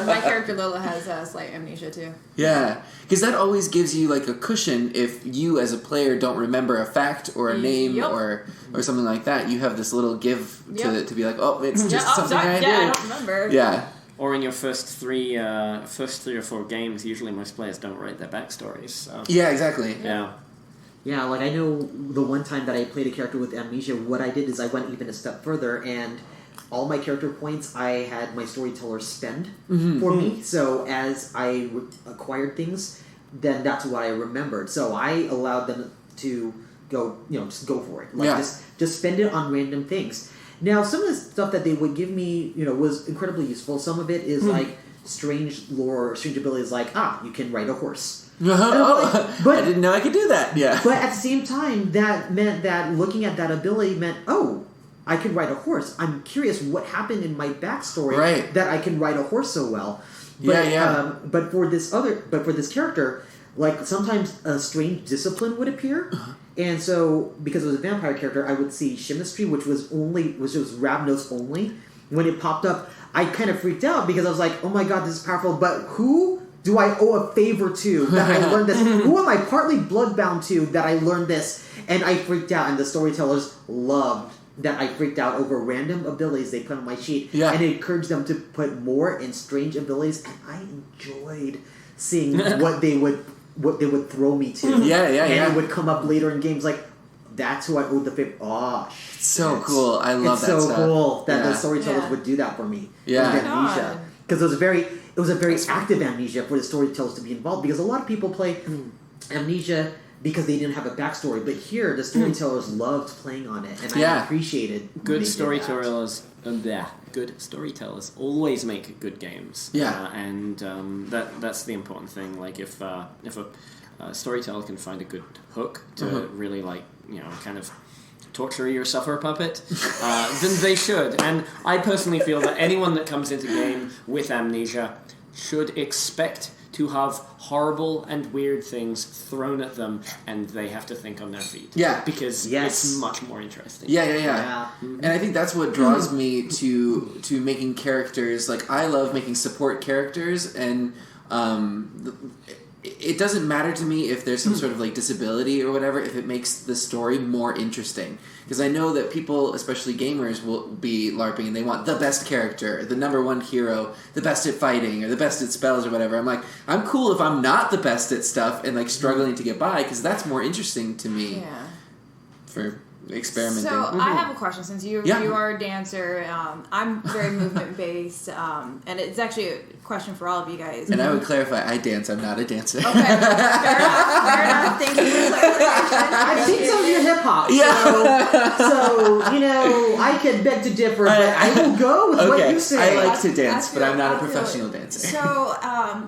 My character Lola has slight amnesia too. Yeah, because that always gives you like a cushion if you as a player don't remember a fact or a name or something like that. You have this little give to be like, oh, it's just something I did. I don't remember. Yeah. Or in your first three or four games, usually most players don't write their backstories. So. Yeah, exactly. Yeah. Yeah, like I know the one time that I played a character with amnesia, what I did is I went even a step further, and all my character points I had my storyteller spend for me. So as I acquired things, then that's what I remembered. So I allowed them to go, just go for it. Like just spend it on random things. Now, some of the stuff that they would give me, was incredibly useful. Some of it is like strange lore, strange abilities, like you can ride a horse. But I didn't know I could do that. Yeah. But at the same time, that meant that looking at that ability meant, I could ride a horse. I'm curious what happened in my backstory that I can ride a horse so well. But, but for this character, like sometimes a strange discipline would appear. And so, because it was a vampire character, I would see chemistry, which was Ravnos only. When it popped up, I kind of freaked out because I was like, oh my god, this is powerful, but who do I owe a favor to that I learned this? Who am I partly bloodbound to that I learned this? And I freaked out, and the storytellers loved that I freaked out over random abilities they put on my sheet. Yeah. And it encouraged them to put more and strange abilities, and I enjoyed seeing what they would throw me to. And it would come up later in games like, that's who I owed the favor. Oh, shit. So cool. I love that stuff. It's so cool that the storytellers would do that for me. Yeah. Amnesia. Because it was a very active amnesia for the storytellers to be involved, because a lot of people play amnesia because they didn't have a backstory, but here the storytellers loved playing on it, and I appreciated good storytellers. Good storytellers always make good games. And that's the important thing. Like if a storyteller can find a good hook to really kind of torture your sufferer puppet, then they should. And I personally feel that anyone that comes into game with amnesia should expect to have horrible and weird things thrown at them, and they have to think on their feet. Yeah. Because it's much more interesting. Yeah. And I think that's what draws me to making characters. Like, I love making support characters, and it doesn't matter to me if there's some sort of like disability or whatever, if it makes the story more interesting. Because I know that people, especially gamers, will be LARPing and they want the best character, the number one hero, the best at fighting, or the best at spells or whatever. I'm like, I'm cool if I'm not the best at stuff and like struggling to get by, because that's more interesting to me for experimenting. So I have a question. Since you are a dancer, I'm very movement based, and it's actually a question for all of you guys. And I would clarify, I dance. I'm not a dancer. Okay, fair enough. Thank you for clarification. I've seen some of your hip hop, so I could beg to differ, but I will go with what you say. I like to dance, but I'm not a professional dancer. So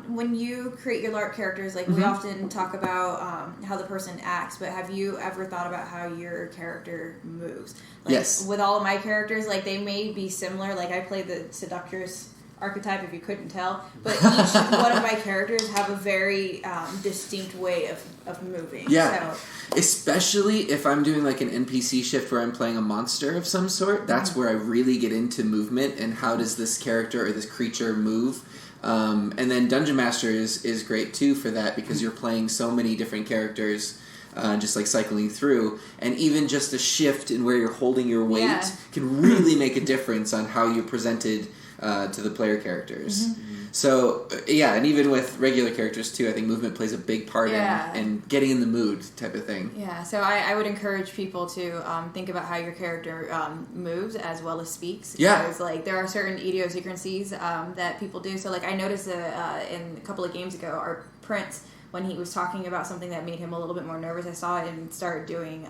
when you create your LARP characters, like we often talk about how the person acts, but have you ever thought about how your character moves? Like, yes. With all of my characters, like they may be similar. Like I play the seductress archetype, if you couldn't tell, but each one of my characters have a very distinct way of moving. Yeah. So, especially if I'm doing like an NPC shift where I'm playing a monster of some sort, that's where I really get into movement and how does this character or this creature move. And then Dungeon Master is great too for that, because you're playing so many different characters, just like cycling through, and even just a shift in where you're holding your weight can really make a difference on how you're presented to the player characters. So, and even with regular characters too, I think movement plays a big part in getting in the mood type of thing. Yeah, so I would encourage people to think about how your character moves as well as speaks. Because, like, there are certain idiosyncrasies that people do. So, like, I noticed in a couple of games ago, our Prince, when he was talking about something that made him a little bit more nervous, I saw him start doing...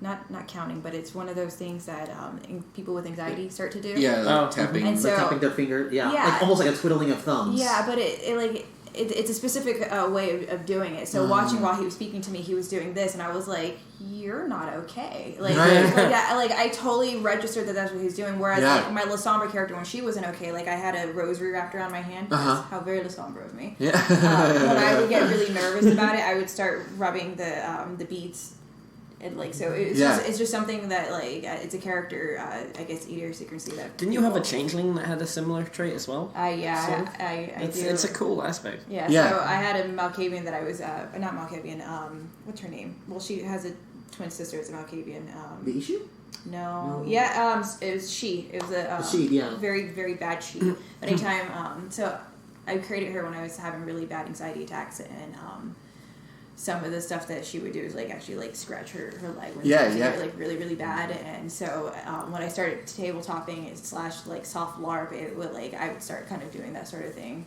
Not counting, but it's one of those things that people with anxiety start to do. Yeah, tapping. And so, tapping their finger. Yeah, like almost like a twiddling of thumbs. Yeah, but it's a specific way of doing it. So watching while he was speaking to me, he was doing this, and I was like, "You're not okay." Like I totally registered that that's what he was doing. Whereas like my La Sombra character, when she wasn't okay, like I had a rosary wrapped around my hand. That's how very La Sombra of me. Yeah. When I would get really nervous about it, I would start rubbing the beads. And like so, it's just something that like it's a character, I guess, idiosyncrasy that. Didn't you have a changeling that had a similar trait as well? I do. It's a cool aspect. Yeah. So I had a Malkavian that I was not Malkavian. What's her name? Well, she has a twin sister. It's a Malkavian. The issue? No. Yeah. It was she. It was a she. Yeah. Very very bad she. But anytime. So I created her when I was having really bad anxiety attacks, and some of the stuff that she would do is like actually like scratch her leg when she was like really really bad. And so when I started tabletopping / like soft LARP, it would like I would start kind of doing that sort of thing.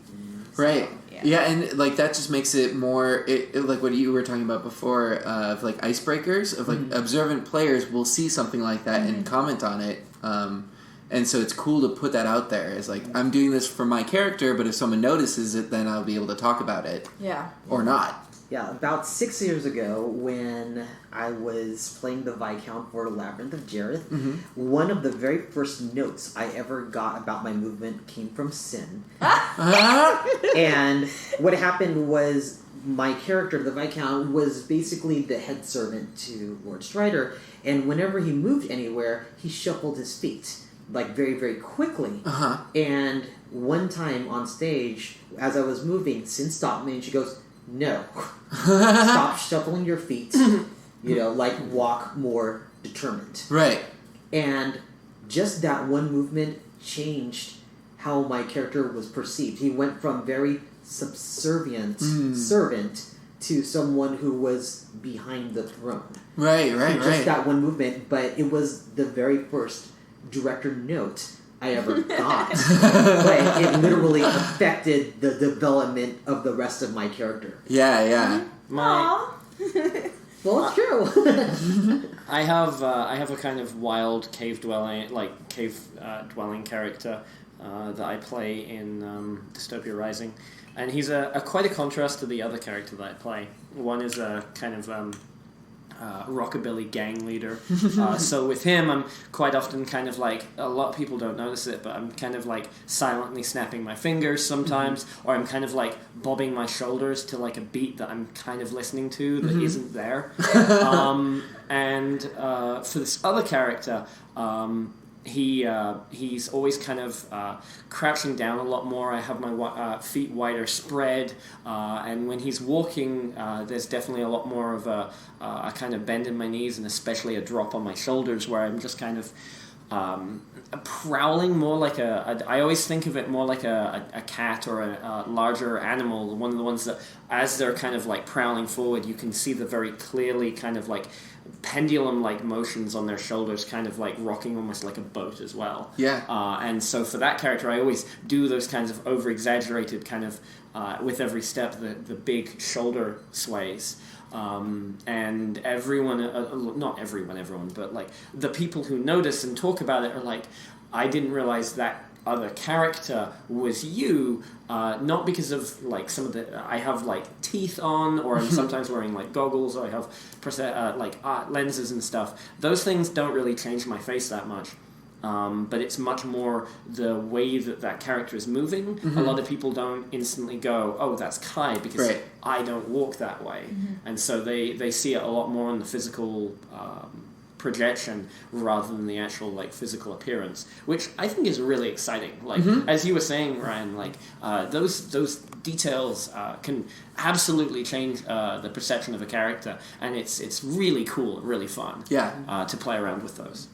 Right. So, yeah, and like that just makes it more like what you were talking about before of like icebreakers of like observant players will see something like that and comment on it. And so it's cool to put that out there. It's like, I'm doing this for my character, but if someone notices it, then I'll be able to talk about it. Yeah. Or not. Yeah, about 6 years ago, when I was playing the Viscount for Labyrinth of Jareth, one of the very first notes I ever got about my movement came from Sin. And what happened was my character, the Viscount, was basically the head servant to Lord Strider, and whenever he moved anywhere, he shuffled his feet, like very, very quickly. And one time on stage, as I was moving, Sin stopped me and she goes, "No, stop shuffling your feet, like walk more determined." Right. And just that one movement changed how my character was perceived. He went from very subservient servant to someone who was behind the throne. Right. Just that one movement, but it was the very first director note I ever got. Like, it literally affected the development of the rest of my character. Yeah. Well, it's true. I have a kind of wild cave dwelling character that I play in Dystopia Rising, and he's quite a contrast to the other character that I play. One is a kind of rockabilly gang leader. So with him, I'm quite often kind of like, a lot of people don't notice it, but I'm kind of like silently snapping my fingers sometimes, or I'm kind of like bobbing my shoulders to like a beat that I'm kind of listening to that isn't there. And for this other character, he's always kind of crouching down a lot more. I have my feet wider spread, and when he's walking, there's definitely a lot more of a kind of bend in my knees, and especially a drop on my shoulders, where I'm just kind of prowling more like I always think of it more like a cat or a larger animal, one of the ones that as they're kind of like prowling forward, you can see the very clearly kind of like pendulum-like motions on their shoulders, kind of like rocking almost like a boat as well. Yeah. And so for that character, I always do those kinds of over-exaggerated kind of, with every step, the big shoulder sways. And everyone, not everyone, but like the people who notice and talk about it are like, I didn't realize that other character was you, not because of like some of the, I have like teeth on, or I'm sometimes wearing like goggles, or I have lenses and stuff. Those things don't really change my face that much. But it's much more the way that character is moving. Mm-hmm. A lot of people don't instantly go, oh, that's Kai, because I don't walk that way. Mm-hmm. And so they see it a lot more in the physical projection rather than the actual like physical appearance, which I think is really exciting. Like as you were saying, Ryan, like those details can absolutely change the perception of a character, and it's really cool, really fun. To play around with those.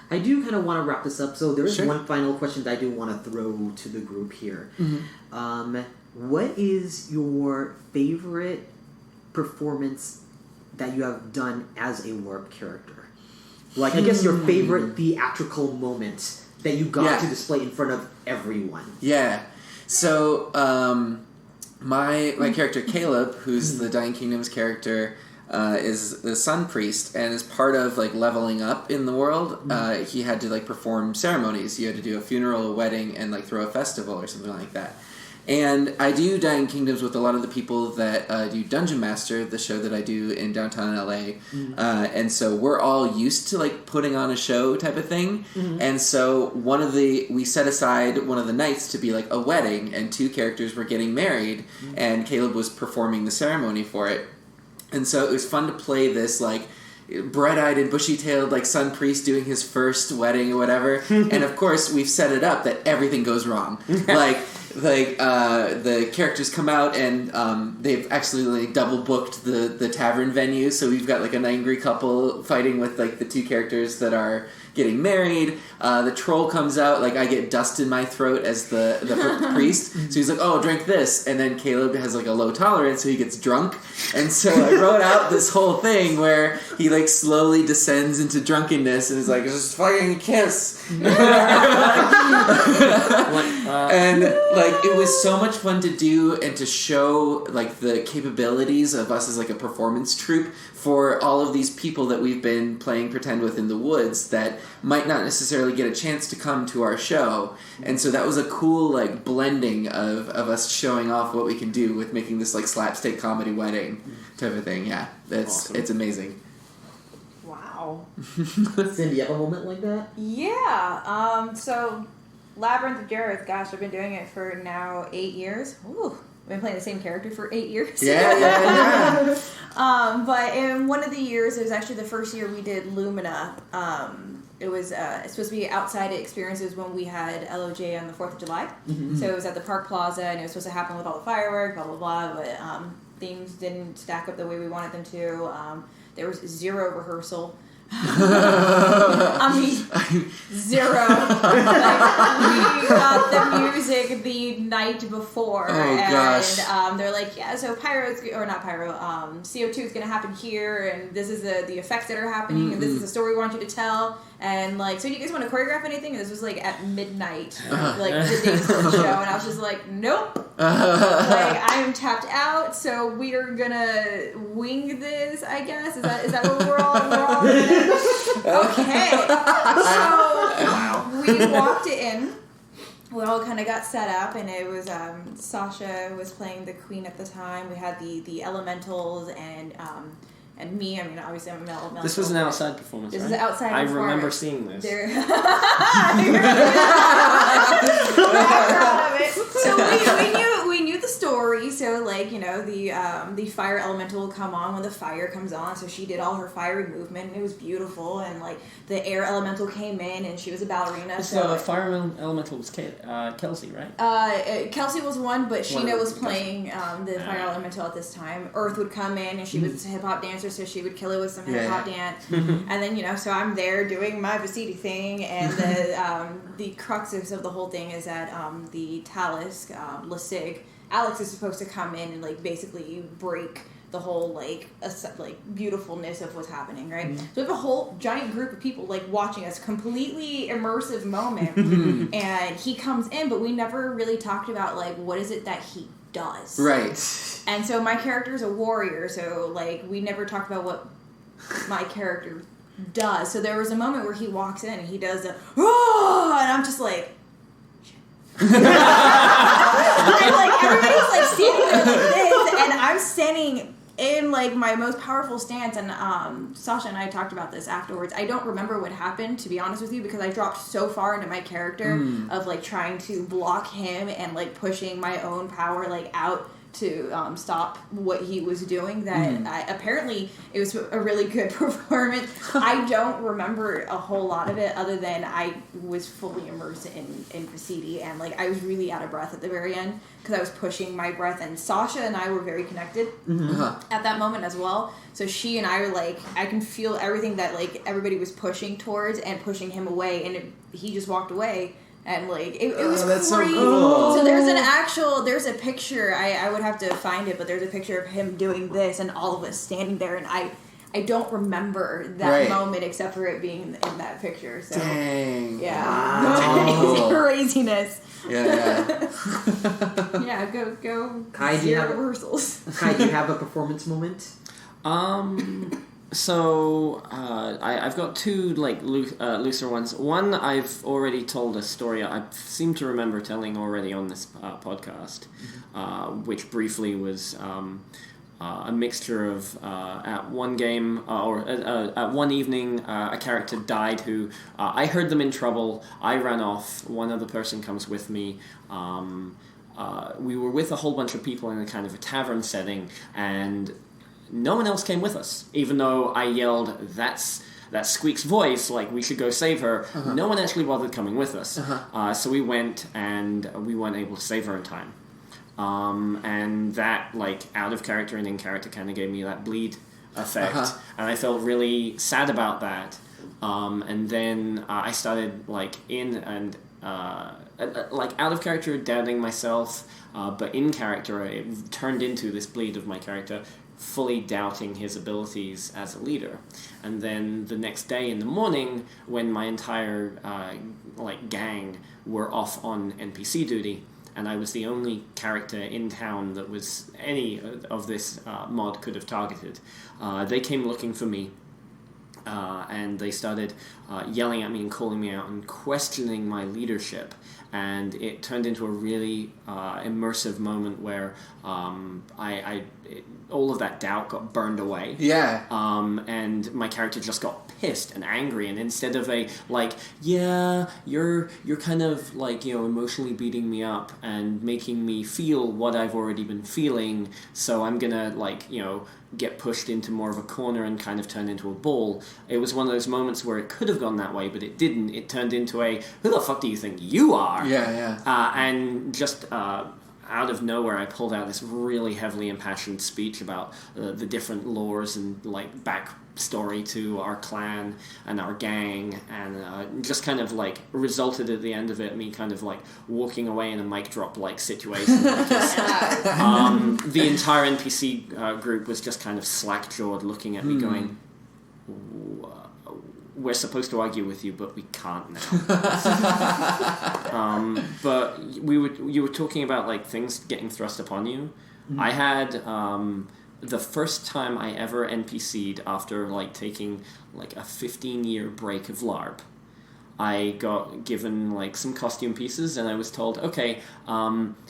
I do kind of want to wrap this up, so there is one final question that I do want to throw to the group here. Mm-hmm. What is your favorite performance that you have done as a LARP character? Like, I guess your favorite theatrical moment that you got to display in front of everyone. Yeah. So, my character Caleb, who's the Dying Kingdoms character, is the Sun Priest, and as part of like leveling up in the world, he had to like perform ceremonies. You had to do a funeral, a wedding, and like throw a festival or something like that. And I do Dying Kingdoms with a lot of the people that do Dungeon Master, the show that I do in downtown LA. And so we're all used to like putting on a show type of thing. And so we set aside one of the nights to be like a wedding, and two characters were getting married, and Caleb was performing the ceremony for it. And so it was fun to play this like bright-eyed and bushy-tailed like Sun Priest doing his first wedding or whatever. And of course we've set it up that everything goes wrong. The characters come out and they've actually like double booked the tavern venue, so we've got like an angry couple fighting with like the two characters that are getting married. The troll comes out, like I get dust in my throat as the priest, so he's like, oh, drink this, and then Caleb has like a low tolerance, so he gets drunk. And so I wrote out this whole thing where he like slowly descends into drunkenness and is like, just fucking kiss. And like it was so much fun to do and to show like the capabilities of us as like a performance troupe for all of these people that we've been playing pretend with in the woods that might not necessarily get a chance to come to our show. And so that was a cool like blending of us showing off what we can do with making this like slapstick comedy wedding type of thing. Yeah, it's amazing. Wow. Cindy, you have a moment like that? Yeah. So Labyrinth of Jareth, gosh, I've been doing it for now 8 years. Ooh. I've been playing the same character for 8 years. Yeah. But in one of the years, it was actually the first year we did Lumina. It was it's supposed to be outside experiences when we had LOJ on the 4th of July. Mm-hmm. So it was at the Park Plaza, and it was supposed to happen with all the fireworks, blah, blah, blah. But things didn't stack up the way we wanted them to. There was zero rehearsal. I mean, zero. Like, we got the music the night before, and they're like, yeah, so CO2 is gonna happen here, and this is the effects that are happening, and this is the story we want you to tell, and like, so do you guys want to choreograph anything? And this was like at midnight, like the day before the show, and I was just like, nope. Like, I am tapped out, so we are gonna wing this, I guess. Is that what we're all okay. So we walked in. We all kind of got set up, and it was Sasha was playing the queen at the time. We had the elementals and me. I mean, obviously I'm a elemental. This was an outside performance. This right? is an outside I performance. remember seeing this. So we knew the story. So like, the fire elemental will come on when the fire comes on. So she did all her fiery movement, and it was beautiful. And like the air elemental came in, and she was a ballerina. So the fire elemental was Kelsey, right? Kelsey was one, but Sheena was Kelsey. playing the fire elemental at this time. Earth would come in, and she was a hip hop dancer, so she would kill it with some hip hop dance. And then so I'm there doing my Vasidi thing, and the cruxus of the whole thing is that the Talisk, Lasig, Alex is supposed to come in and like basically break the whole like beautifulness of what's happening, right? So we have a whole giant group of people like watching us, completely immersive moment, and he comes in, but we never really talked about like what is it that he does, Right. And so my character is a warrior, so like we never talked about what my character does. So there was a moment where he walks in and he does a oh, and I'm just like. And like everybody's like standing there like this, and I'm standing in like my most powerful stance. And Sasha and I talked about this afterwards. I don't remember what happened, to be honest with you, because I dropped so far into my character of like trying to block him and like pushing my own power like out to stop what he was doing that apparently it was a really good performance. I don't remember a whole lot of it other than I was fully immersed in Vasidi, and like I was really out of breath at the very end because I was pushing my breath, and Sasha and I were very connected at that moment as well. So she and I were like, I can feel everything that like everybody was pushing towards and pushing him away, and he just walked away. And like it was that's crazy. so cool. So there's a picture. I would have to find it, but there's a picture of him doing this and all of us standing there, and I don't remember that moment except for it being in that picture. So Dang. yeah, Wow. craziness. Yeah. Yeah, go. Kai, do you have rehearsals? Kai, do you have a performance moment? So I've got two like looser ones. One I've already told a story. I seem to remember telling already on this podcast, which briefly was a mixture of at one game or at one evening a character died who I heard them in trouble. I ran off. One other person comes with me. We were with a whole bunch of people in a kind of a tavern setting, and no one else came with us, even though I yelled, that's Squeak's voice, like, we should go save her. No one actually bothered coming with us. So we went, and we weren't able to save her in time. And that, like, out of character and in character kind of gave me that bleed effect. And I felt really sad about that. And then I started, like, like, out of character, doubting myself, but in character, it turned into this bleed of my character, fully doubting his abilities as a leader. And then the next day in the morning, when my entire gang were off on NPC duty, and I was the only character in town that was any of this mod could have targeted, they came looking for me. And they started yelling at me and calling me out and questioning my leadership. And it turned into a really immersive moment where all of that doubt got burned away. Yeah. And my character just got pissed and angry, and instead of a like, yeah, you're kind of like, emotionally beating me up and making me feel what I've already been feeling, so I'm gonna get pushed into more of a corner and kind of turn into a ball. It was one of those moments where it could have gone that way, but it didn't. It turned into a, who the fuck do you think you are? Yeah. And just out of nowhere, I pulled out this really heavily impassioned speech about the different lores and like backstory to our clan and our gang, and just kind of like resulted at the end of it me kind of like walking away in a mic drop like situation. Because, the entire NPC group was just kind of slack-jawed looking at me going, we're supposed to argue with you, but we can't now. But you were talking about like things getting thrust upon you. I had the first time I ever NPC'd after like taking like a 15-year break of LARP. I got given like some costume pieces, and I was told, okay,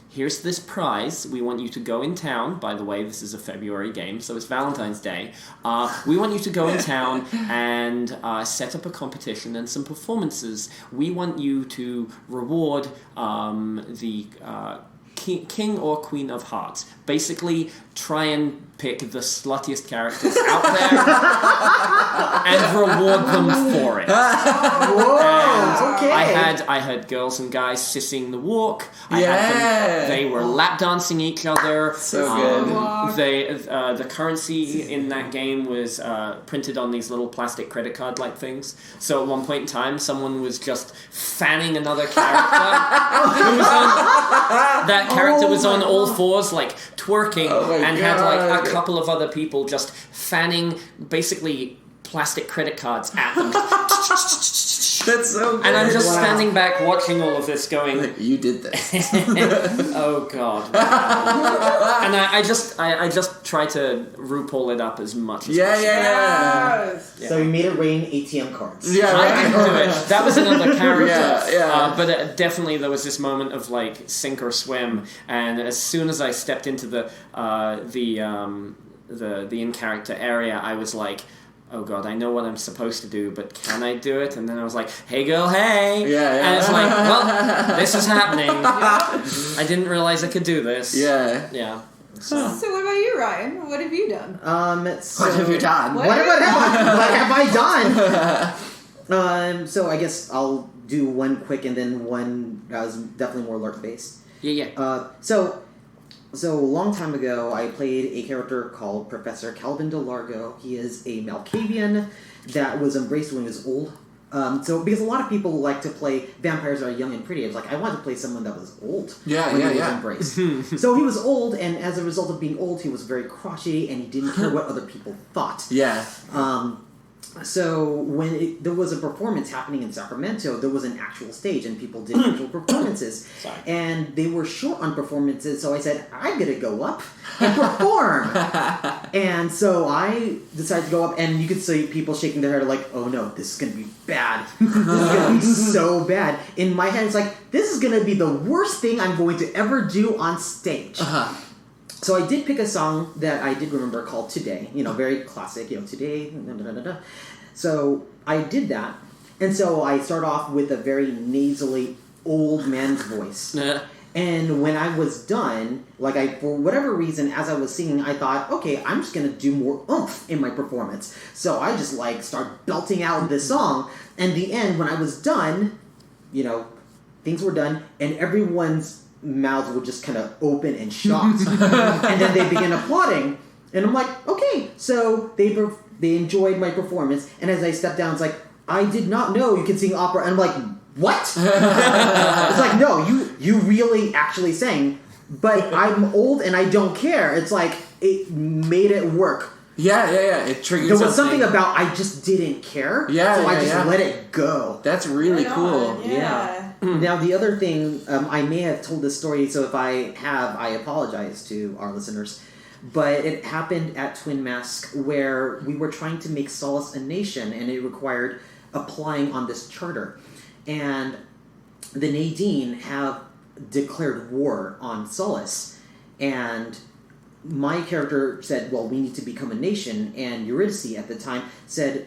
here's this prize. We want you to go in town. By the way, this is a February game, so it's Valentine's Day. We want you to go in town and set up a competition and some performances. We want you to reward the King or Queen of Hearts. Basically, try and pick the sluttiest characters out there and reward them for it. Whoa! Okay. I had girls and guys sissing the walk. I had them, they were lap dancing each other. So good. The currency in that game was printed on these little plastic credit card like things. So at one point in time, someone was just fanning another character. That character was on all fours, like twerking, and had like a couple of other people just fanning basically plastic credit cards at them. That's so good. And I'm just standing back watching all of this going, you did this. oh god. And I just try to RuPaul it up as much as possible. Yeah. So you made it rain ATM cards. Yeah, right. I can do it. That was another character. Yeah. But definitely there was this moment of like sink or swim, and as soon as I stepped into the in-character area, I was like, oh god, I know what I'm supposed to do, but can I do it? And then I was like, hey girl, hey! Yeah. And it's like, well, this is happening. I didn't realize I could do this. Yeah. So what about you, Ryan? What have you done? So, What have you done? What have I done? So I guess I'll do one quick and then one that was definitely more LARP based. Yeah. So a long time ago, I played a character called Professor Calvin DeLargo. He is a Malkavian that was embraced when he was old. So because a lot of people like to play vampires that are young and pretty, I was like, I wanted to play someone that was old when he was embraced. So he was old, and as a result of being old, he was very crotchety, and he didn't care what other people thought. Yeah. So when there was a performance happening in Sacramento, there was an actual stage and people did actual performances. And they were short on performances, so I said, I'm going to go up and perform. And so I decided to go up, and you could see people shaking their head like, oh no, this is going to be bad. This is going to be so bad. In my head, it's like, this is going to be the worst thing I'm going to ever do on stage. So I did pick a song that I did remember called Today, very classic, Today, So I did that, and so I start off with a very nasally old man's voice. And when I was done, for whatever reason, as I was singing, I thought, okay, I'm just going to do more oomph in my performance. So I just, start belting out this song, and the end, when I was done, things were done, and everyone's mouths would just kind of open and shocked. And then they began applauding. And I'm like, okay. So they enjoyed my performance. And as I stepped down, it's like, I did not know you could sing opera. And I'm like, what? It's like, no, you really actually sang. But I'm old and I don't care. It's like, it made it work. Yeah. It triggered There was something about I just didn't care. So I just let it go. That's really cool. Yeah. Now, the other thing, I may have told this story, so if I have, I apologize to our listeners, but it happened at Twin Mask where we were trying to make Solace a nation, and it required applying on this charter. And the Nadine have declared war on Solace, and my character said, well, we need to become a nation, and Eurydice at the time said,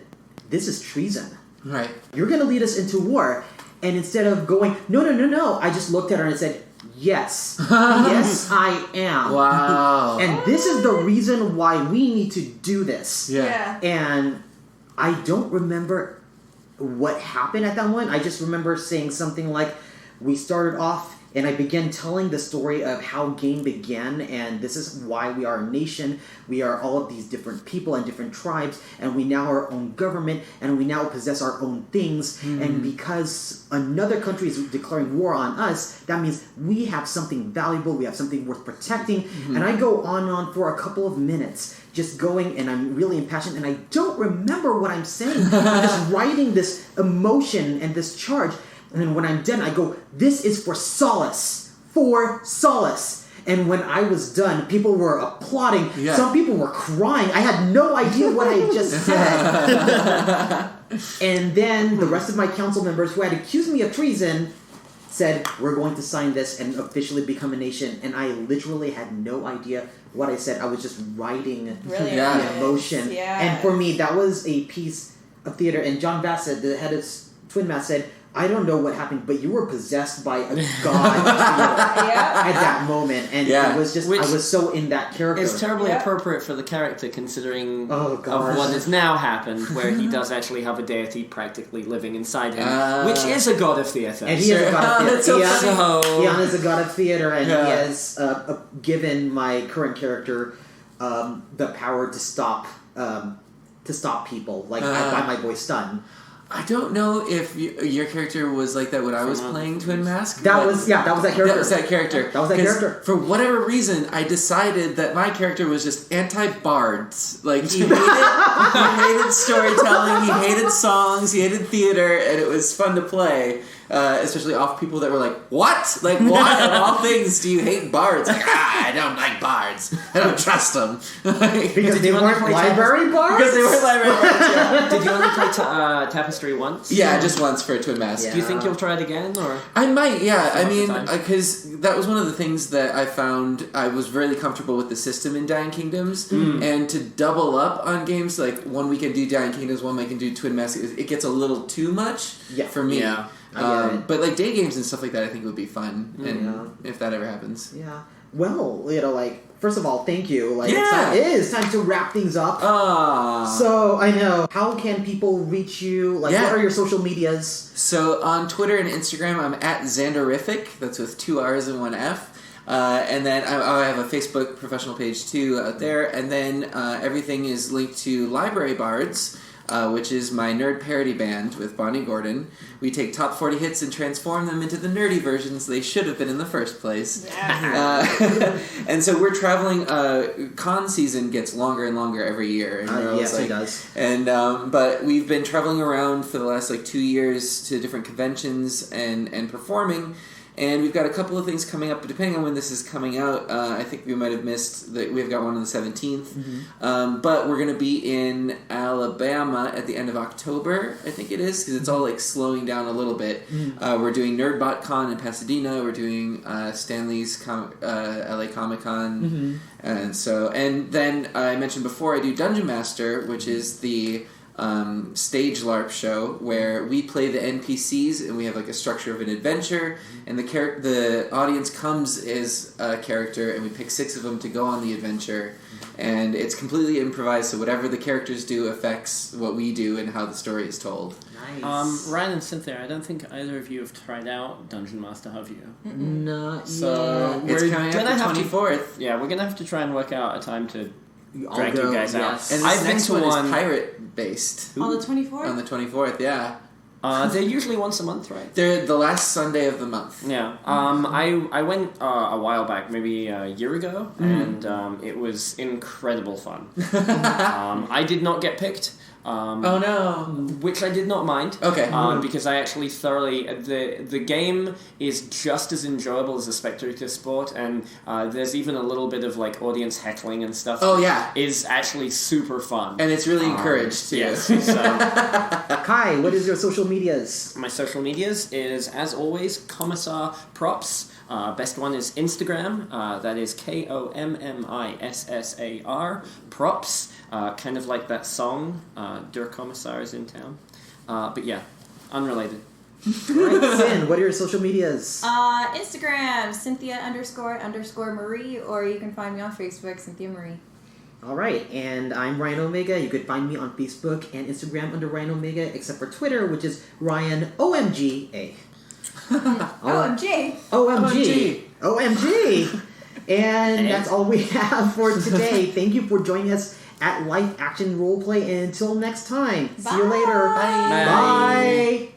this is treason. Right. You're going to lead us into war. And instead of going, no, I just looked at her and said, yes. Yes, I am. Wow. And this is the reason why we need to do this. Yeah. And I don't remember what happened at that one. I just remember saying something like, we started off, and I began telling the story of how game began, and this is why we are a nation. We are all of these different people and different tribes, and we now are our own government, and we now possess our own things. And because another country is declaring war on us, that means we have something valuable, we have something worth protecting. And I go on and on for a couple of minutes, just going, and I'm really impassioned, and I don't remember what I'm saying. I'm just writing this emotion and this charge. And then when I'm done, I go, this is for Solace. For Solace. And when I was done, people were applauding. Yeah. Some people were crying. I had no idea what I had just said. And then the rest of my council members who had accused me of treason said, we're going to sign this and officially become a nation. And I literally had no idea what I said. I was just writing the emotion. Yeah. And for me, that was a piece of theater. And John Bassett, the head of Twin Mask, said, I don't know what happened, but you were possessed by a god at that moment, and it was just I was so in that character. It's terribly appropriate for the character, considering of gosh. what has now happened, where he does actually have a deity practically living inside him, which is a god of theatre. And he is a god of theatre. Ian is a god of theatre, and he has given my current character the power to stop people, like by my voice stun. I don't know if your character was like that when I was playing Twin Mask. That was that character. That was that character. That was that character. For whatever reason, I decided that my character was just anti-bards. Like, he hated storytelling, he hated songs, he hated theater, and it was fun to play. Especially off people that were like, what? Like, why of all things do you hate bards? Like, I don't like bards. I don't trust them. Because they weren't library bards? Because they weren't library bards, yeah. Did you only play Tapestry once? Yeah, just once for Twin Mask. Yeah. Do you think you'll try it again, or? I might, yeah. I mean, because that was one of the things that I found I was really comfortable with the system in Dying Kingdoms, and to double up on games, like one week can do Dying Kingdoms, one week can do Twin Mask, it gets a little too much for me. Yeah. But like day games and stuff like that, I think would be fun, and if that ever happens. Yeah. Well, first of all, thank you. It is time to wrap things up. So I know. How can people reach you? What are your social medias? So on Twitter and Instagram, I'm at Xanderific. That's with 2 R's and 1 F. And then I have a Facebook professional page too out there. And then everything is linked to Library Bards, which is my nerd parody band with Bonnie Gordon. We take top 40 hits and transform them into the nerdy versions they should have been in the first place. Yeah. And so we're traveling. Con season gets longer and longer every year. And yes, it does. And but we've been traveling around for the last 2 years to different conventions and performing. And we've got a couple of things coming up, but depending on when this is coming out, I think we might have missed that we've got one on the 17th. But we're going to be in Alabama at the end of October, I think it is, because it's all slowing down a little bit. We're doing NerdBotCon in Pasadena. We're doing Stanley's LA Comic Con, and then I mentioned before I do Dungeon Master, which is the stage LARP show where we play the NPCs and we have a structure of an adventure, and the audience comes as a character, and we pick 6 of them to go on the adventure, and it's completely improvised, so whatever the characters do affects what we do and how the story is told. Nice. Ryan and Cynthia, I don't think either of you have tried out Dungeon Master, have you? Not so yet. It's coming up the 24th. Yeah, we're gonna have to try and work out a time to drag you guys out. And I've next been to one is pirate based. On the 24th? On the 24th, yeah. They're usually once a month, right? They're the last Sunday of the month. Yeah. I went a while back, maybe a year ago, and it was incredible fun. I did not get picked. Oh no! Which I did not mind. Okay. Because I actually thoroughly the game is just as enjoyable as a spectator sport, and there's even a little bit of audience heckling and stuff. Oh yeah, is actually super fun, and it's really encouraged too. Yes. So, Kai, what is your social medias? My social medias is, as always, Commissar Props. Best one is Instagram. That is KOMMISSAR Props. Kind of like that song, Der Kommissar is in town. But yeah, unrelated. Right, Sin, what are your social medias? Instagram, Cynthia__Marie, or you can find me on Facebook, Cynthia Marie. Alright, and I'm Ryan Omega. You could find me on Facebook and Instagram under Ryan Omega, except for Twitter, which is Ryan OMGA. OMG! OMG! OMG! And that's all we have for today. Thank you for joining us at Live Action Roleplay, and until next time, see you later. Bye. Bye.